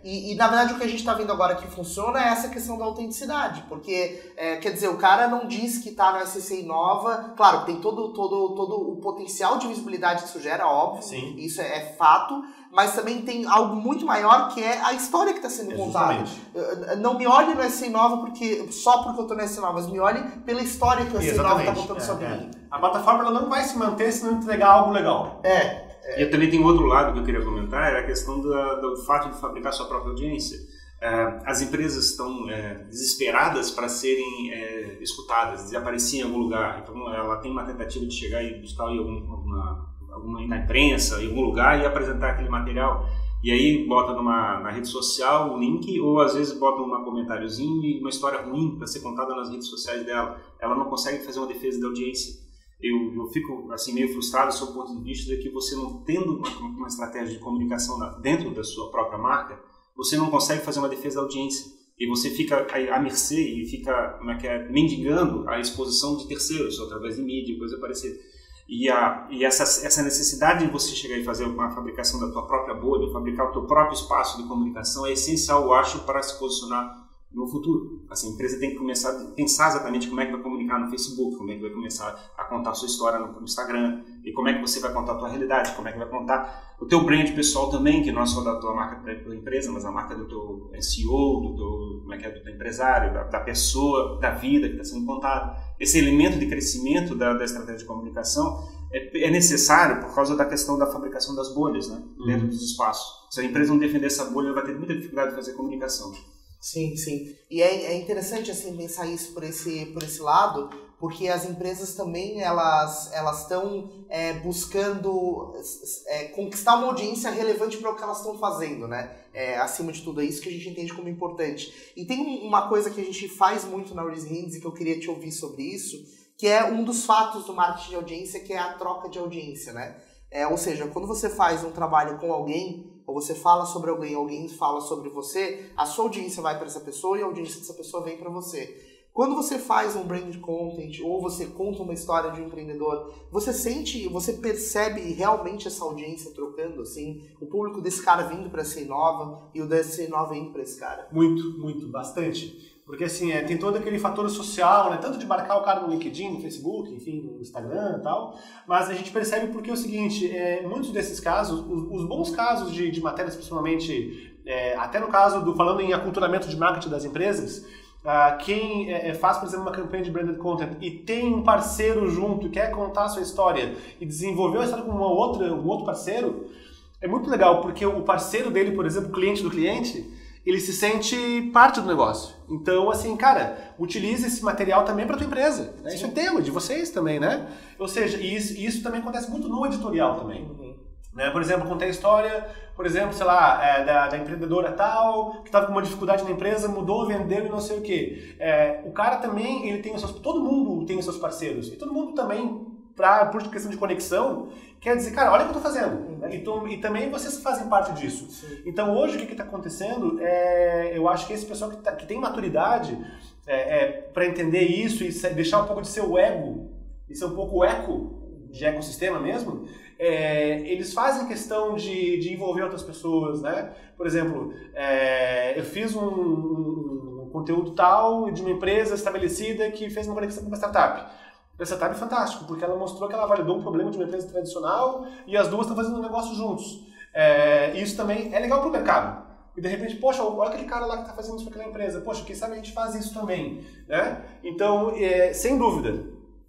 E na verdade o que a gente tá vendo agora que funciona é essa questão da autenticidade, porque, quer dizer, o cara não diz que tá no SC Inova, claro, tem todo o potencial de visibilidade que isso gera, óbvio, Sim. Isso é fato, mas também tem algo muito maior que é a história que está sendo contada. Não me olhe no SC Inova só porque eu tô no SC Inova, mas me olhe pela história que o SC Inova está contando sobre mim. A plataforma ela não vai se manter se não entregar algo legal. E também tem outro lado que eu queria comentar, era a questão do fato de fabricar sua própria audiência. As empresas estão desesperadas para serem escutadas, desaparecer em algum lugar. Então ela tem uma tentativa de chegar e buscar na imprensa, em algum lugar, e apresentar aquele material. E aí bota na rede social o link, ou às vezes bota um comentáriozinho e uma história ruim para ser contada nas redes sociais dela. Ela não consegue fazer uma defesa da audiência. Eu fico assim meio frustrado do seu ponto de vista de que você, não tendo uma estratégia de comunicação dentro da sua própria marca, você não consegue fazer uma defesa da audiência. E você fica à mercê e fica mendigando a exposição de terceiros, através de mídia, coisa parecida. E essa necessidade de você chegar e fazer uma fabricação da tua própria bolha, fabricar o teu próprio espaço de comunicação é essencial, eu acho, para se posicionar no futuro. Essa empresa tem que começar a pensar exatamente como é que vai comunicar no Facebook, como é que vai começar a contar a sua história no Instagram, e como é que você vai contar a tua realidade, como é que vai contar o teu brand pessoal também, que não é só da tua marca da tua empresa, mas a marca do teu CEO, do teu empresário, da pessoa, da vida que está sendo contada. Esse elemento de crescimento da estratégia de comunicação é necessário por causa da questão da fabricação das bolhas, né, dentro dos espaços. Se a empresa não defender essa bolha, ela vai ter muita dificuldade de fazer comunicação. Sim, sim. E é interessante assim pensar isso por esse lado, porque as empresas também elas estão buscando conquistar uma audiência relevante para o que elas estão fazendo, né? Acima de tudo, é isso que a gente entende como importante. E tem uma coisa que a gente faz muito na Origins e que eu queria te ouvir sobre isso, que é um dos fatos do marketing de audiência, que é a troca de audiência, né? Ou seja, quando você faz um trabalho com alguém, ou você fala sobre alguém fala sobre você, a sua audiência vai para essa pessoa e a audiência dessa pessoa vem para você. Quando você faz um brand content ou você conta uma história de um empreendedor, você percebe realmente essa audiência trocando, assim, o público desse cara vindo para essa Inova e o desse Inova indo para esse cara? Muito, bastante. Porque assim, tem todo aquele fator social, né? Tanto de marcar o cara no LinkedIn, no Facebook, enfim, no Instagram e tal, mas a gente percebe porque é o seguinte, muitos desses casos, os bons casos de matérias, principalmente, até no caso falando em aculturamento de marketing das empresas, quem faz, por exemplo, uma campanha de branded content e tem um parceiro junto e quer contar a sua história e desenvolveu a história com um outro parceiro, é muito legal, porque o parceiro dele, por exemplo, o cliente do cliente, ele se sente parte do negócio. Então, assim, cara, utilize esse material também para tua empresa. Né? Isso é teu, de vocês também, né? Ou seja, isso também acontece muito no editorial também. Né? Por exemplo, contei a história, por exemplo, sei lá, da empreendedora tal, que estava com uma dificuldade na empresa, mudou, vendeu e não sei o quê. O cara também, ele tem todo mundo tem os seus parceiros. E todo mundo também, por questão de conexão, quer dizer, cara, olha o que eu estou fazendo. E também vocês fazem parte disso. Sim. Então, hoje, o que está acontecendo, eu acho que esse pessoal que tem maturidade para entender isso e deixar um pouco de ser o ego, e ser um pouco o eco de ecossistema mesmo, eles fazem questão de envolver outras pessoas, né? Por exemplo, eu fiz um conteúdo tal de uma empresa estabelecida que fez uma conexão com uma startup. A startup é fantástico, porque ela mostrou que ela validou um problema de uma empresa tradicional e as duas estão fazendo um negócio juntos. Isso também é legal para o mercado. E de repente, poxa, olha aquele cara lá que está fazendo isso para aquela empresa. Poxa, quem sabe a gente faz isso também. Né? Então, sem dúvida,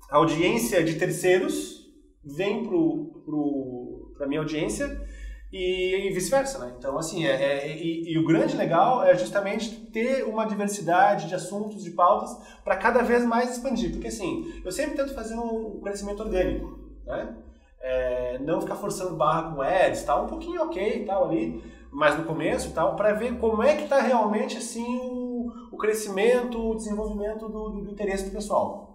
a audiência de terceiros vem para a minha audiência e vice-versa. Né? Então, assim, e o grande legal é justamente ter uma diversidade de assuntos, de pautas, para cada vez mais expandir. Porque, assim, eu sempre tento fazer um crescimento orgânico, né? Não ficar forçando barra com ads, tal, um pouquinho ok, tal, ali, mas no começo e tal, para ver como é que está realmente, assim, o crescimento, o desenvolvimento do interesse do pessoal.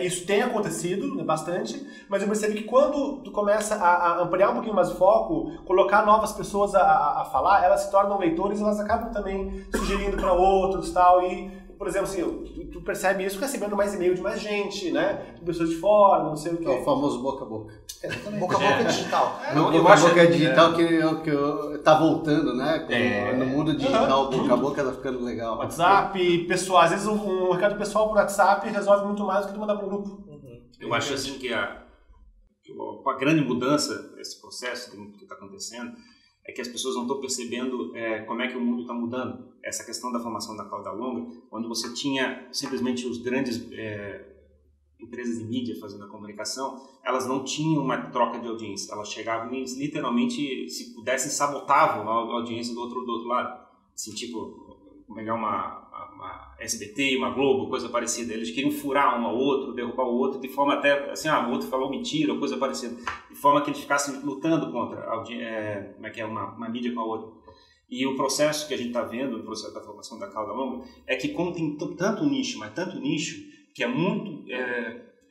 Isso tem acontecido, né, bastante, mas eu percebo que quando tu começa a ampliar um pouquinho mais o foco, colocar novas pessoas a falar, elas se tornam leitores e elas acabam também sugerindo para outros, tal, e, por exemplo, assim, tu percebe isso recebendo mais e-mail de mais gente, né, de pessoas de fora, não sei o quê. É o famoso boca a boca. Boca a boca digital. Boca a boca digital que tá voltando, né, no mundo digital, boca a boca tá ficando legal. WhatsApp, pessoal, às vezes um recado pessoal por WhatsApp resolve muito mais do que tu mandar para o grupo. Eu acho assim que a grande mudança desse processo que está acontecendo é que as pessoas não estão percebendo como é que o mundo está mudando. Essa questão da formação da cauda longa, onde você tinha simplesmente os grandes empresas de mídia fazendo a comunicação, elas não tinham uma troca de audiência. Elas chegavam e literalmente, se pudessem, sabotavam a audiência do outro lado. Assim, tipo, pegar uma SBT, uma Globo, coisa parecida. Eles queriam furar um ao outro, derrubar o outro, de forma até, assim, o outro falou mentira, ou coisa parecida. De forma que eles ficassem lutando contra uma mídia com a outra. E o processo que a gente está vendo, o processo da formação da cauda longa, é que como tem tanto nicho, mas tanto nicho, que é muito...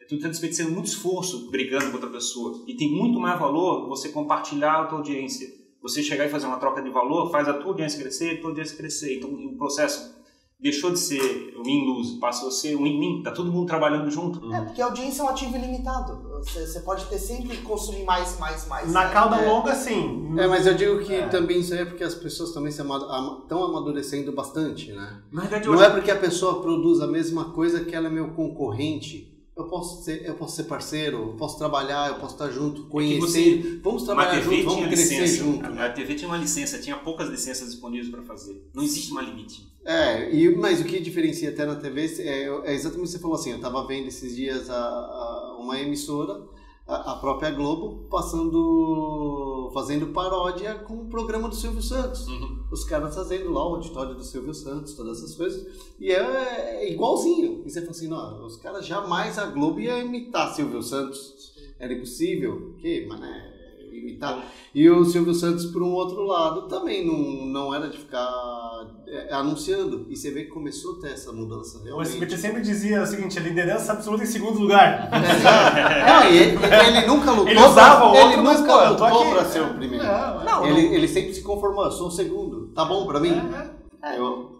tu está desperdicando muito esforço brigando com outra pessoa. E tem muito mais valor você compartilhar a tua audiência. Você chegar e fazer uma troca de valor, faz a tua audiência crescer, a tua audiência crescer. Então o processo deixou de ser o win-lose, passou a ser o win-win. Tá todo mundo trabalhando junto. Porque a audiência é um ativo ilimitado. Você pode ter sempre que consumir mais. Na cauda longa, sim. Mas eu digo que também isso aí é porque as pessoas também estão amadurecendo bastante, né? Na verdade, não é porque a pessoa produz a mesma coisa que ela é meu concorrente. Eu posso ser parceiro, eu posso trabalhar, eu posso estar junto, conhecer. Vamos trabalhar junto, vamos crescer junto. A TV tinha uma licença, tinha poucas licenças disponíveis para fazer. Não existe um limite. Mas o que diferencia até na TV é exatamente o que você falou assim. Eu estava vendo esses dias uma emissora, a própria Globo, fazendo paródia com o programa do Silvio Santos. Os caras fazendo lá o auditório do Silvio Santos, todas essas coisas. E é igualzinho. E você fala assim, não, os caras jamais a Globo ia imitar Silvio Santos. Era impossível. Mas imitar. E o Silvio Santos, por um outro lado, também não era de ficar anunciando. E você vê que começou a ter essa mudança realmente. O SBT sempre dizia o seguinte, a liderança absoluta em segundo lugar. Ele nunca lutou. Ele usava o outro, mas lutou para ser o primeiro. Ele sempre se conformou, eu sou o segundo. Tá bom para mim?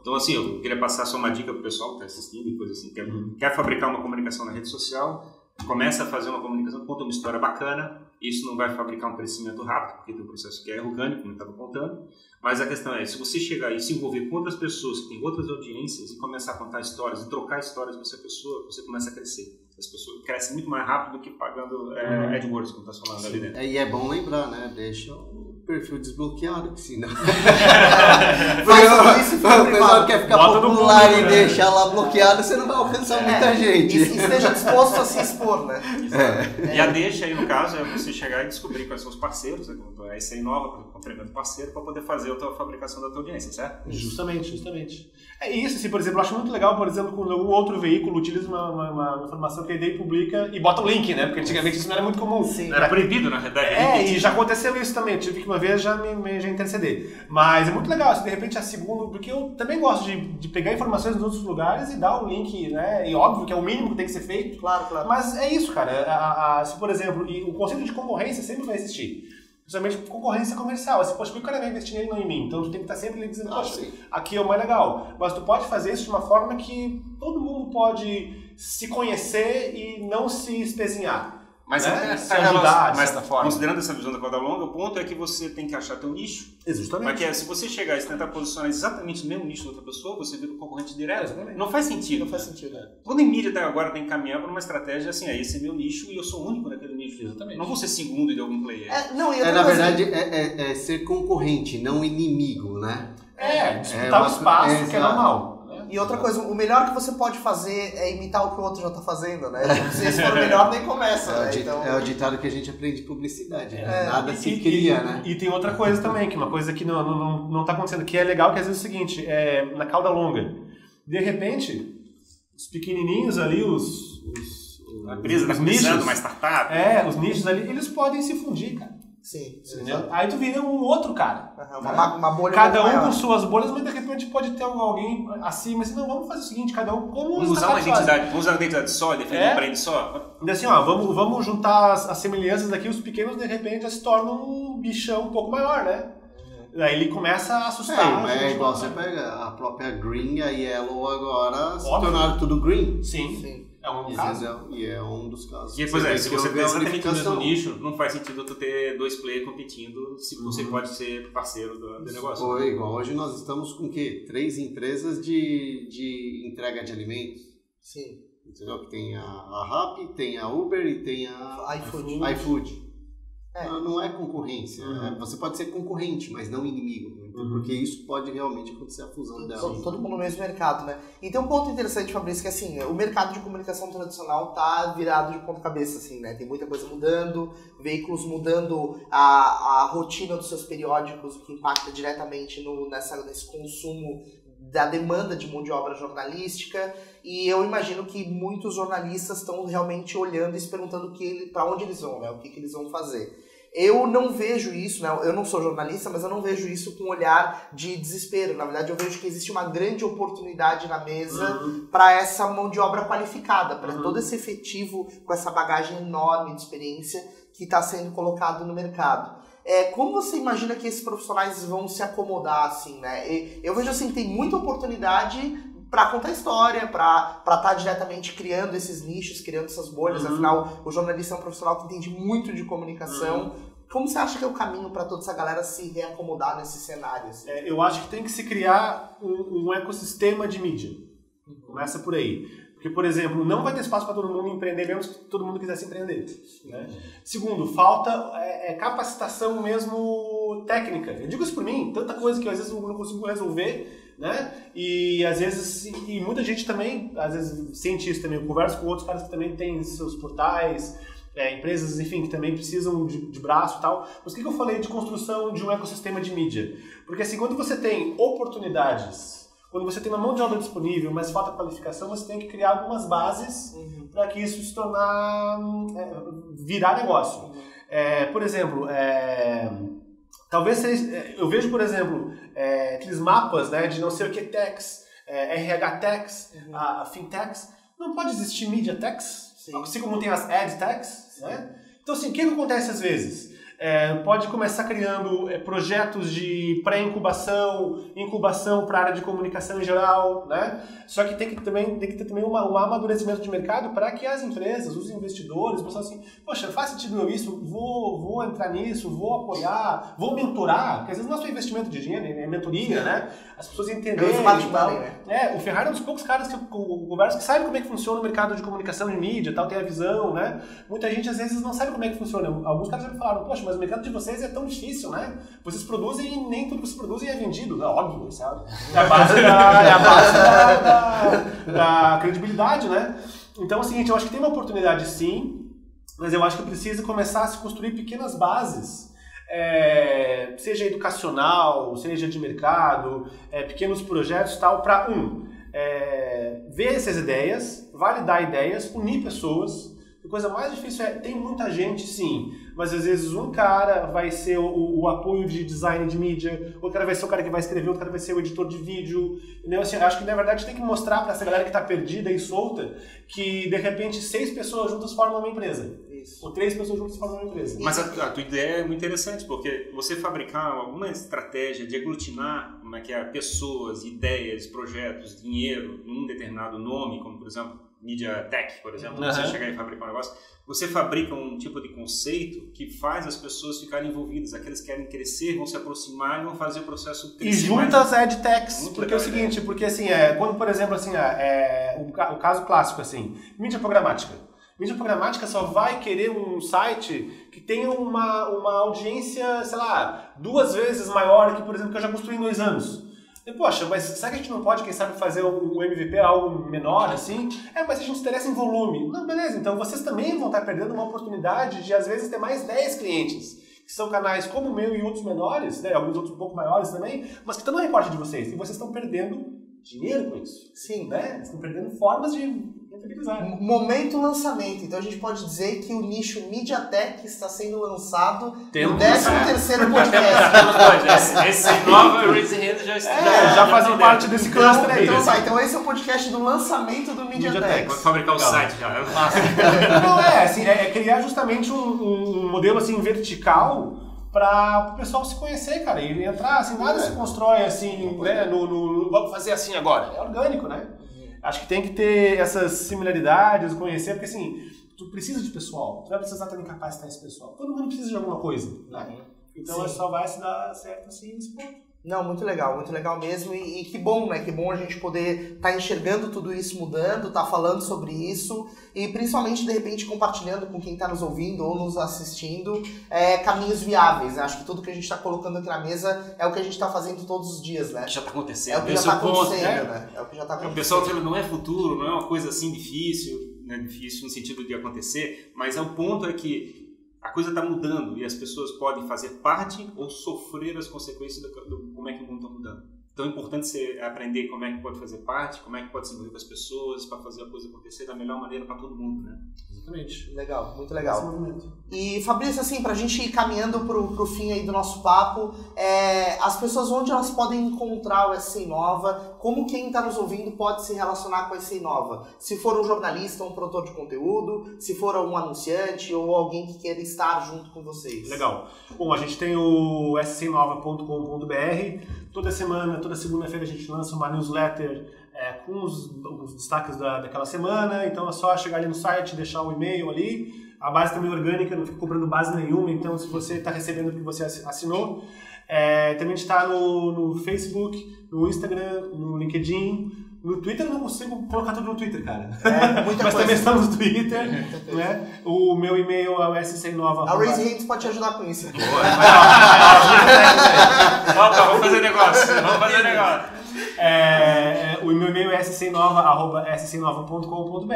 Então, assim, eu queria passar só uma dica pro pessoal que está assistindo e coisa assim. Quer fabricar uma comunicação na rede social? Começa a fazer uma comunicação, conta uma história bacana. Isso não vai fabricar um crescimento rápido, porque tem um processo que é orgânico, como eu estava contando. Mas a questão é, se você chegar e se envolver com outras pessoas que têm outras audiências e começar a contar histórias e trocar histórias com essa pessoa, você começa a crescer. As pessoas crescem muito mais rápido do que pagando AdWords, como está falando ali dentro. E é bom lembrar, né? Deixa o perfil desbloqueado, que senão... o pessoal quer ficar popular e deixar lá bloqueado, você não vai alcançar muita gente. E esteja disposto a se expor, né? E a deixa aí, no caso, é você chegar e descobrir quais são os parceiros, né? Então, essa aí nova, comprando parceiro, para poder fazer a tua fabricação da tua audiência, certo? Justamente. É isso, assim, por exemplo, eu acho muito legal, por exemplo, quando algum outro veículo utiliza uma informação que a ideia publica e bota o link, né? Porque antigamente isso não era muito comum. Sim. Era proibido, na verdade. E já aconteceu isso também. Eu tive que uma vez já interceder. Mas é muito legal, assim, de repente a segunda, porque eu também gosto de pegar informações de outros lugares e dar o link, né? E óbvio que é o mínimo que tem que ser feito. Claro. Mas é isso, cara. Se, por exemplo, o conceito de concorrência sempre vai existir. Principalmente concorrência comercial. Assim, poxa, o cara vai investir nele, não em mim. Então tu tem que estar sempre dizendo, poxa, aqui é o mais legal. Mas tu pode fazer isso de uma forma que todo mundo pode se conhecer e não se espezinhar. Mas se ajudar, de certa forma. Considerando essa visão da cauda longa, o ponto é que você tem que achar teu nicho. Justamente. Mas se você chegar e tentar posicionar exatamente no mesmo nicho da outra pessoa, você vira um concorrente direto. Não faz sentido. Quando em mídia até agora tem que caminhar para uma estratégia assim, esse é meu nicho e eu sou único naquele nicho. Exatamente. Não vou ser segundo de algum player. Na verdade, é ser concorrente, não inimigo, né? Disputar o espaço, que é normal. E outra coisa, o melhor que você pode fazer é imitar o que o outro já está fazendo, né? Se esse for o melhor, nem começa, né? É o ditado que a gente aprende de publicidade, né? Nada se cria, né? E tem outra coisa também, que uma coisa que não está acontecendo, que é legal, que às vezes é o seguinte, na cauda longa, de repente, os pequenininhos ali, os nichos, uma startup. Os nichos ali, eles podem se fundir, cara. Sim. Aí tu vira um outro cara. Uma bolha. Cada um com suas bolhas, mas de repente pode ter alguém acima. Assim, não, vamos fazer o seguinte, cada um como vamos usar uma identidade. Vamos usar uma identidade só, defender um brand só. E assim, vamos juntar as semelhanças aqui, os pequenos de repente já se tornam um bichão um pouco maior, né? Aí ele começa a assustar. É igual você pega a própria Green e a Yellow agora se tornaram tudo Green. Sim. É um caso. E é um dos casos. E depois se você tem exatamente o mesmo nicho, não faz sentido tu ter dois players competindo se você pode ser parceiro do negócio. Foi igual. Hoje nós estamos com o quê? 3 empresas de entrega de alimentos. Sim. Entendeu? Que tem a Rappi, tem a Uber e tem a iFood. Não é concorrência. Você pode ser concorrente, mas não inimigo. Porque isso pode realmente acontecer a fusão dela. Todo mundo no mesmo mercado, né? E tem um ponto interessante, Fabrício, que assim, o mercado de comunicação tradicional tá virado de ponta cabeça, assim, né? Tem muita coisa mudando, veículos mudando a rotina dos seus periódicos, o que impacta diretamente nesse consumo da demanda de mão de obra jornalística, e eu imagino que muitos jornalistas estão realmente olhando e se perguntando para onde eles vão, né? O que eles vão fazer. Eu não vejo isso, né? Eu não sou jornalista, mas eu não vejo isso com um olhar de desespero. Na verdade, eu vejo que existe uma grande oportunidade na mesa para essa mão de obra qualificada, para todo esse efetivo com essa bagagem enorme de experiência que está sendo colocado no mercado. Como você imagina que esses profissionais vão se acomodar, assim, né? Eu vejo assim, tem muita oportunidade para contar história, para estar diretamente criando esses nichos, criando essas bolhas. Afinal, o jornalista é um profissional que entende muito de comunicação. Como você acha que é o caminho para toda essa galera se reacomodar nesse cenário? Assim? Eu acho que tem que se criar um ecossistema de mídia. Começa por aí. Porque, por exemplo, não vai ter espaço para todo mundo empreender, mesmo que todo mundo quisesse empreender. Né? Segundo, falta capacitação mesmo técnica. Eu digo isso por mim, tanta coisa que às vezes eu não consigo resolver, né? E às vezes, e muita gente também, às vezes cientistas também, eu converso com outros caras que também têm seus portais, empresas, enfim, que também precisam de braço e tal. Mas por que eu falei de construção de um ecossistema de mídia? Porque assim, quando você tem oportunidades, quando você tem uma mão de obra disponível, mas falta qualificação, você tem que criar algumas bases para que isso se tornar, virar negócio. Por exemplo, talvez eu vejo, por exemplo, aqueles mapas, né, de não sei o que techs, RH techs, a fintechs. Não pode existir media techs, assim como tem as ad techs, né? Então, assim, o que acontece às vezes? Pode começar criando projetos de pré-incubação, incubação para a área de comunicação em geral, né? Só que tem que ter também um amadurecimento de mercado para que as empresas, os investidores, possam assim, poxa, faz sentido isso, vou entrar nisso, vou apoiar, vou mentorar, porque às vezes não é só investimento de dinheiro, é mentoria, né? As pessoas entenderem e tal. O Ferrari é um dos poucos caras que eu converso que sabe como é que funciona o mercado de comunicação de mídia, tal, tem a visão, né? Muita gente às vezes não sabe como é que funciona. Alguns caras já me falaram, poxa, mas o mercado de vocês é tão difícil, né? Vocês produzem e nem tudo que vocês produzem é vendido. Óbvio, sabe? É a base da credibilidade, né? Então é o seguinte, eu acho que tem uma oportunidade sim, mas eu acho que precisa começar a se construir pequenas bases, seja educacional, seja de mercado, pequenos projetos tal, para ver essas ideias, validar ideias, unir pessoas. A coisa mais difícil tem muita gente, sim, mas às vezes um cara vai ser o apoio de design de mídia, outro cara vai ser o cara que vai escrever, outro cara vai ser o editor de vídeo. Entendeu? Assim, acho que na verdade tem que mostrar para essa galera que está perdida e solta que de repente 6 pessoas juntas formam uma empresa. Isso. Ou 3 pessoas juntas formam uma empresa. Mas a tua ideia é muito interessante, porque você fabricar alguma estratégia de aglutinar pessoas, ideias, projetos, dinheiro em um determinado nome, como por exemplo Media Tech, por exemplo, você chegar e fabricar um negócio, você fabrica um tipo de conceito que faz as pessoas ficarem envolvidas. Aqueles que querem crescer vão se aproximar e vão fazer o processo crescer. E juntas EdTechs, porque é o seguinte, porque assim, quando por exemplo assim, o caso clássico assim, mídia programática. Mídia programática só vai querer um site que tenha uma audiência, sei lá, 2 vezes maior que, por exemplo, que eu já construí em 2 anos. E, poxa, mas será que a gente não pode, quem sabe, fazer o MVP algo menor, assim? Mas a gente se interessa em volume. Não, beleza, então vocês também vão estar perdendo uma oportunidade de, às vezes, ter mais 10 clientes, que são canais como o meu e outros menores, né, alguns outros um pouco maiores também, mas que estão no recorte de vocês. E vocês estão perdendo dinheiro com isso. Sim. Né? Estão perdendo formas de rentabilizar. Momento lançamento. Então a gente pode dizer que o nicho MediaTech está sendo lançado no 13º podcast. Esse nova Raise Hand já está. Já fazem parte desse cluster aí. Então esse é o podcast do lançamento do MediaTech. Vou fabricar o site já. Não, criar justamente um modelo assim vertical para o pessoal se conhecer, cara, e entrar, assim, nada se constrói assim, né, vamos fazer assim agora. É orgânico, né? Acho que tem que ter essas similaridades, conhecer, porque assim, tu precisa de pessoal, tu vai precisar também capacitar esse pessoal. Todo mundo precisa de alguma coisa, né? Então só vai se dar certo assim nesse ponto. Não, muito legal mesmo, e que bom, né? Que bom a gente poder estar enxergando tudo isso mudando, tá falando sobre isso e principalmente, de repente, compartilhando com quem está nos ouvindo ou nos assistindo caminhos viáveis, né? Acho que tudo que a gente está colocando aqui na mesa é o que a gente está fazendo todos os dias, né? Já está acontecendo. É o que já está acontecendo, né? É o que já está acontecendo. O pessoal fala, não é futuro, não é uma coisa assim difícil, né? Difícil no sentido de acontecer, mas o ponto é que a coisa está mudando e as pessoas podem fazer parte ou sofrer as consequências do como é que o mundo está mudando. Então é importante você aprender como é que pode fazer parte, como é que pode se envolver com as pessoas para fazer a coisa acontecer da melhor maneira para todo mundo, né? Exatamente. Legal, muito legal. E Fabrício, assim, pra gente ir caminhando pro fim aí do nosso papo, as pessoas onde elas podem encontrar o SC Inova, como quem está nos ouvindo pode se relacionar com a SC Inova? Se for um jornalista, um produtor de conteúdo, se for um anunciante ou alguém que queira estar junto com vocês. Legal. Bom, a gente tem o scinova.com.br. Toda semana, toda segunda-feira a gente lança uma newsletter com os destaques daquela semana, então é só chegar ali no site, deixar o e-mail ali. A base também é orgânica, não fica cobrando base nenhuma, então se você está recebendo o que você assinou. Também a gente está no Facebook, no Instagram, no LinkedIn. No Twitter eu não consigo colocar tudo no Twitter, cara. Mas também estamos no Twitter, né? O meu e-mail é o scnova. A Raise Hands pode te ajudar com isso. Vamos fazer negócio. O meu e-mail é scnova@scnova.com.br.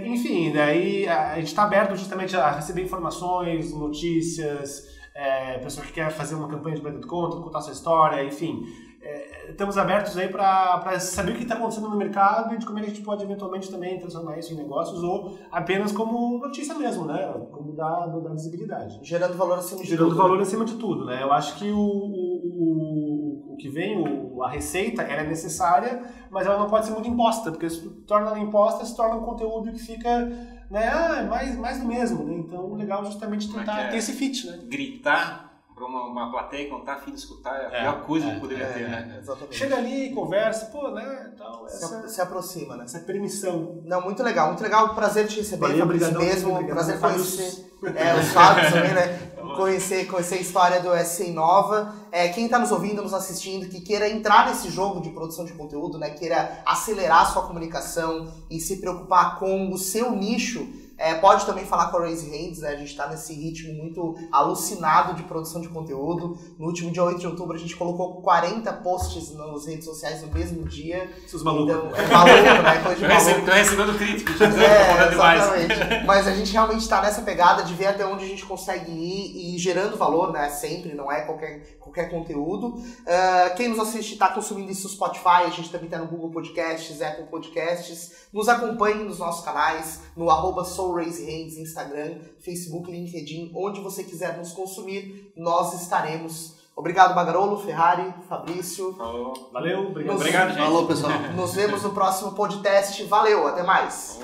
Enfim, daí a gente está aberto justamente a receber informações, notícias, pessoa que quer fazer uma campanha de branded content, contar sua história, enfim. Estamos abertos aí para saber o que está acontecendo no mercado e de como é que a gente pode eventualmente também transformar isso em negócios ou apenas como notícia mesmo, né? Como dar visibilidade. Gerando valor acima de tudo. Gerando valor acima de tudo, né? Eu acho que o que vem, a receita, ela é necessária, mas ela não pode ser muito imposta, porque se torna ela imposta, se torna um conteúdo que fica, né, mais do mesmo, né? Então, o legal é justamente tentar ter esse fit, né? Gritar para uma plateia que não está afim de escutar é a pior coisa que poderia ter, né? Exatamente. Chega ali, conversa, né, tal, se aproxima, né? Essa permissão. Não, muito legal. Prazer te receber, Valeu, Fabrício mesmo. Prazer conhecer os Fábios também, né? Conhecer a história do SC Inova. Quem está nos ouvindo, nos assistindo, que queira entrar nesse jogo de produção de conteúdo, né? Queira acelerar a sua comunicação e se preocupar com o seu nicho, pode também falar com a Raise Hands, né? A gente está nesse ritmo muito alucinado de produção de conteúdo. No último dia 8 de outubro a gente colocou 40 posts nas redes sociais no mesmo dia. Seus malucos. Então, maluco, né? Coisa de maluco. Estou recebendo críticas, exatamente. Mas a gente realmente está nessa pegada de ver até onde a gente consegue ir e gerando valor, né? Sempre, não é qualquer conteúdo. Quem nos assiste está consumindo isso no Spotify, a gente também está no Google Podcasts, Apple Podcasts. Nos acompanhe nos nossos canais, no @SoulRaiseHands, Instagram, Facebook, LinkedIn, onde você quiser nos consumir, nós estaremos. Obrigado, Bagarolo, Ferrari, Fabrício. Valeu, obrigado. Obrigado, gente. Falou, pessoal. Nos vemos no próximo podcast. Valeu, até mais.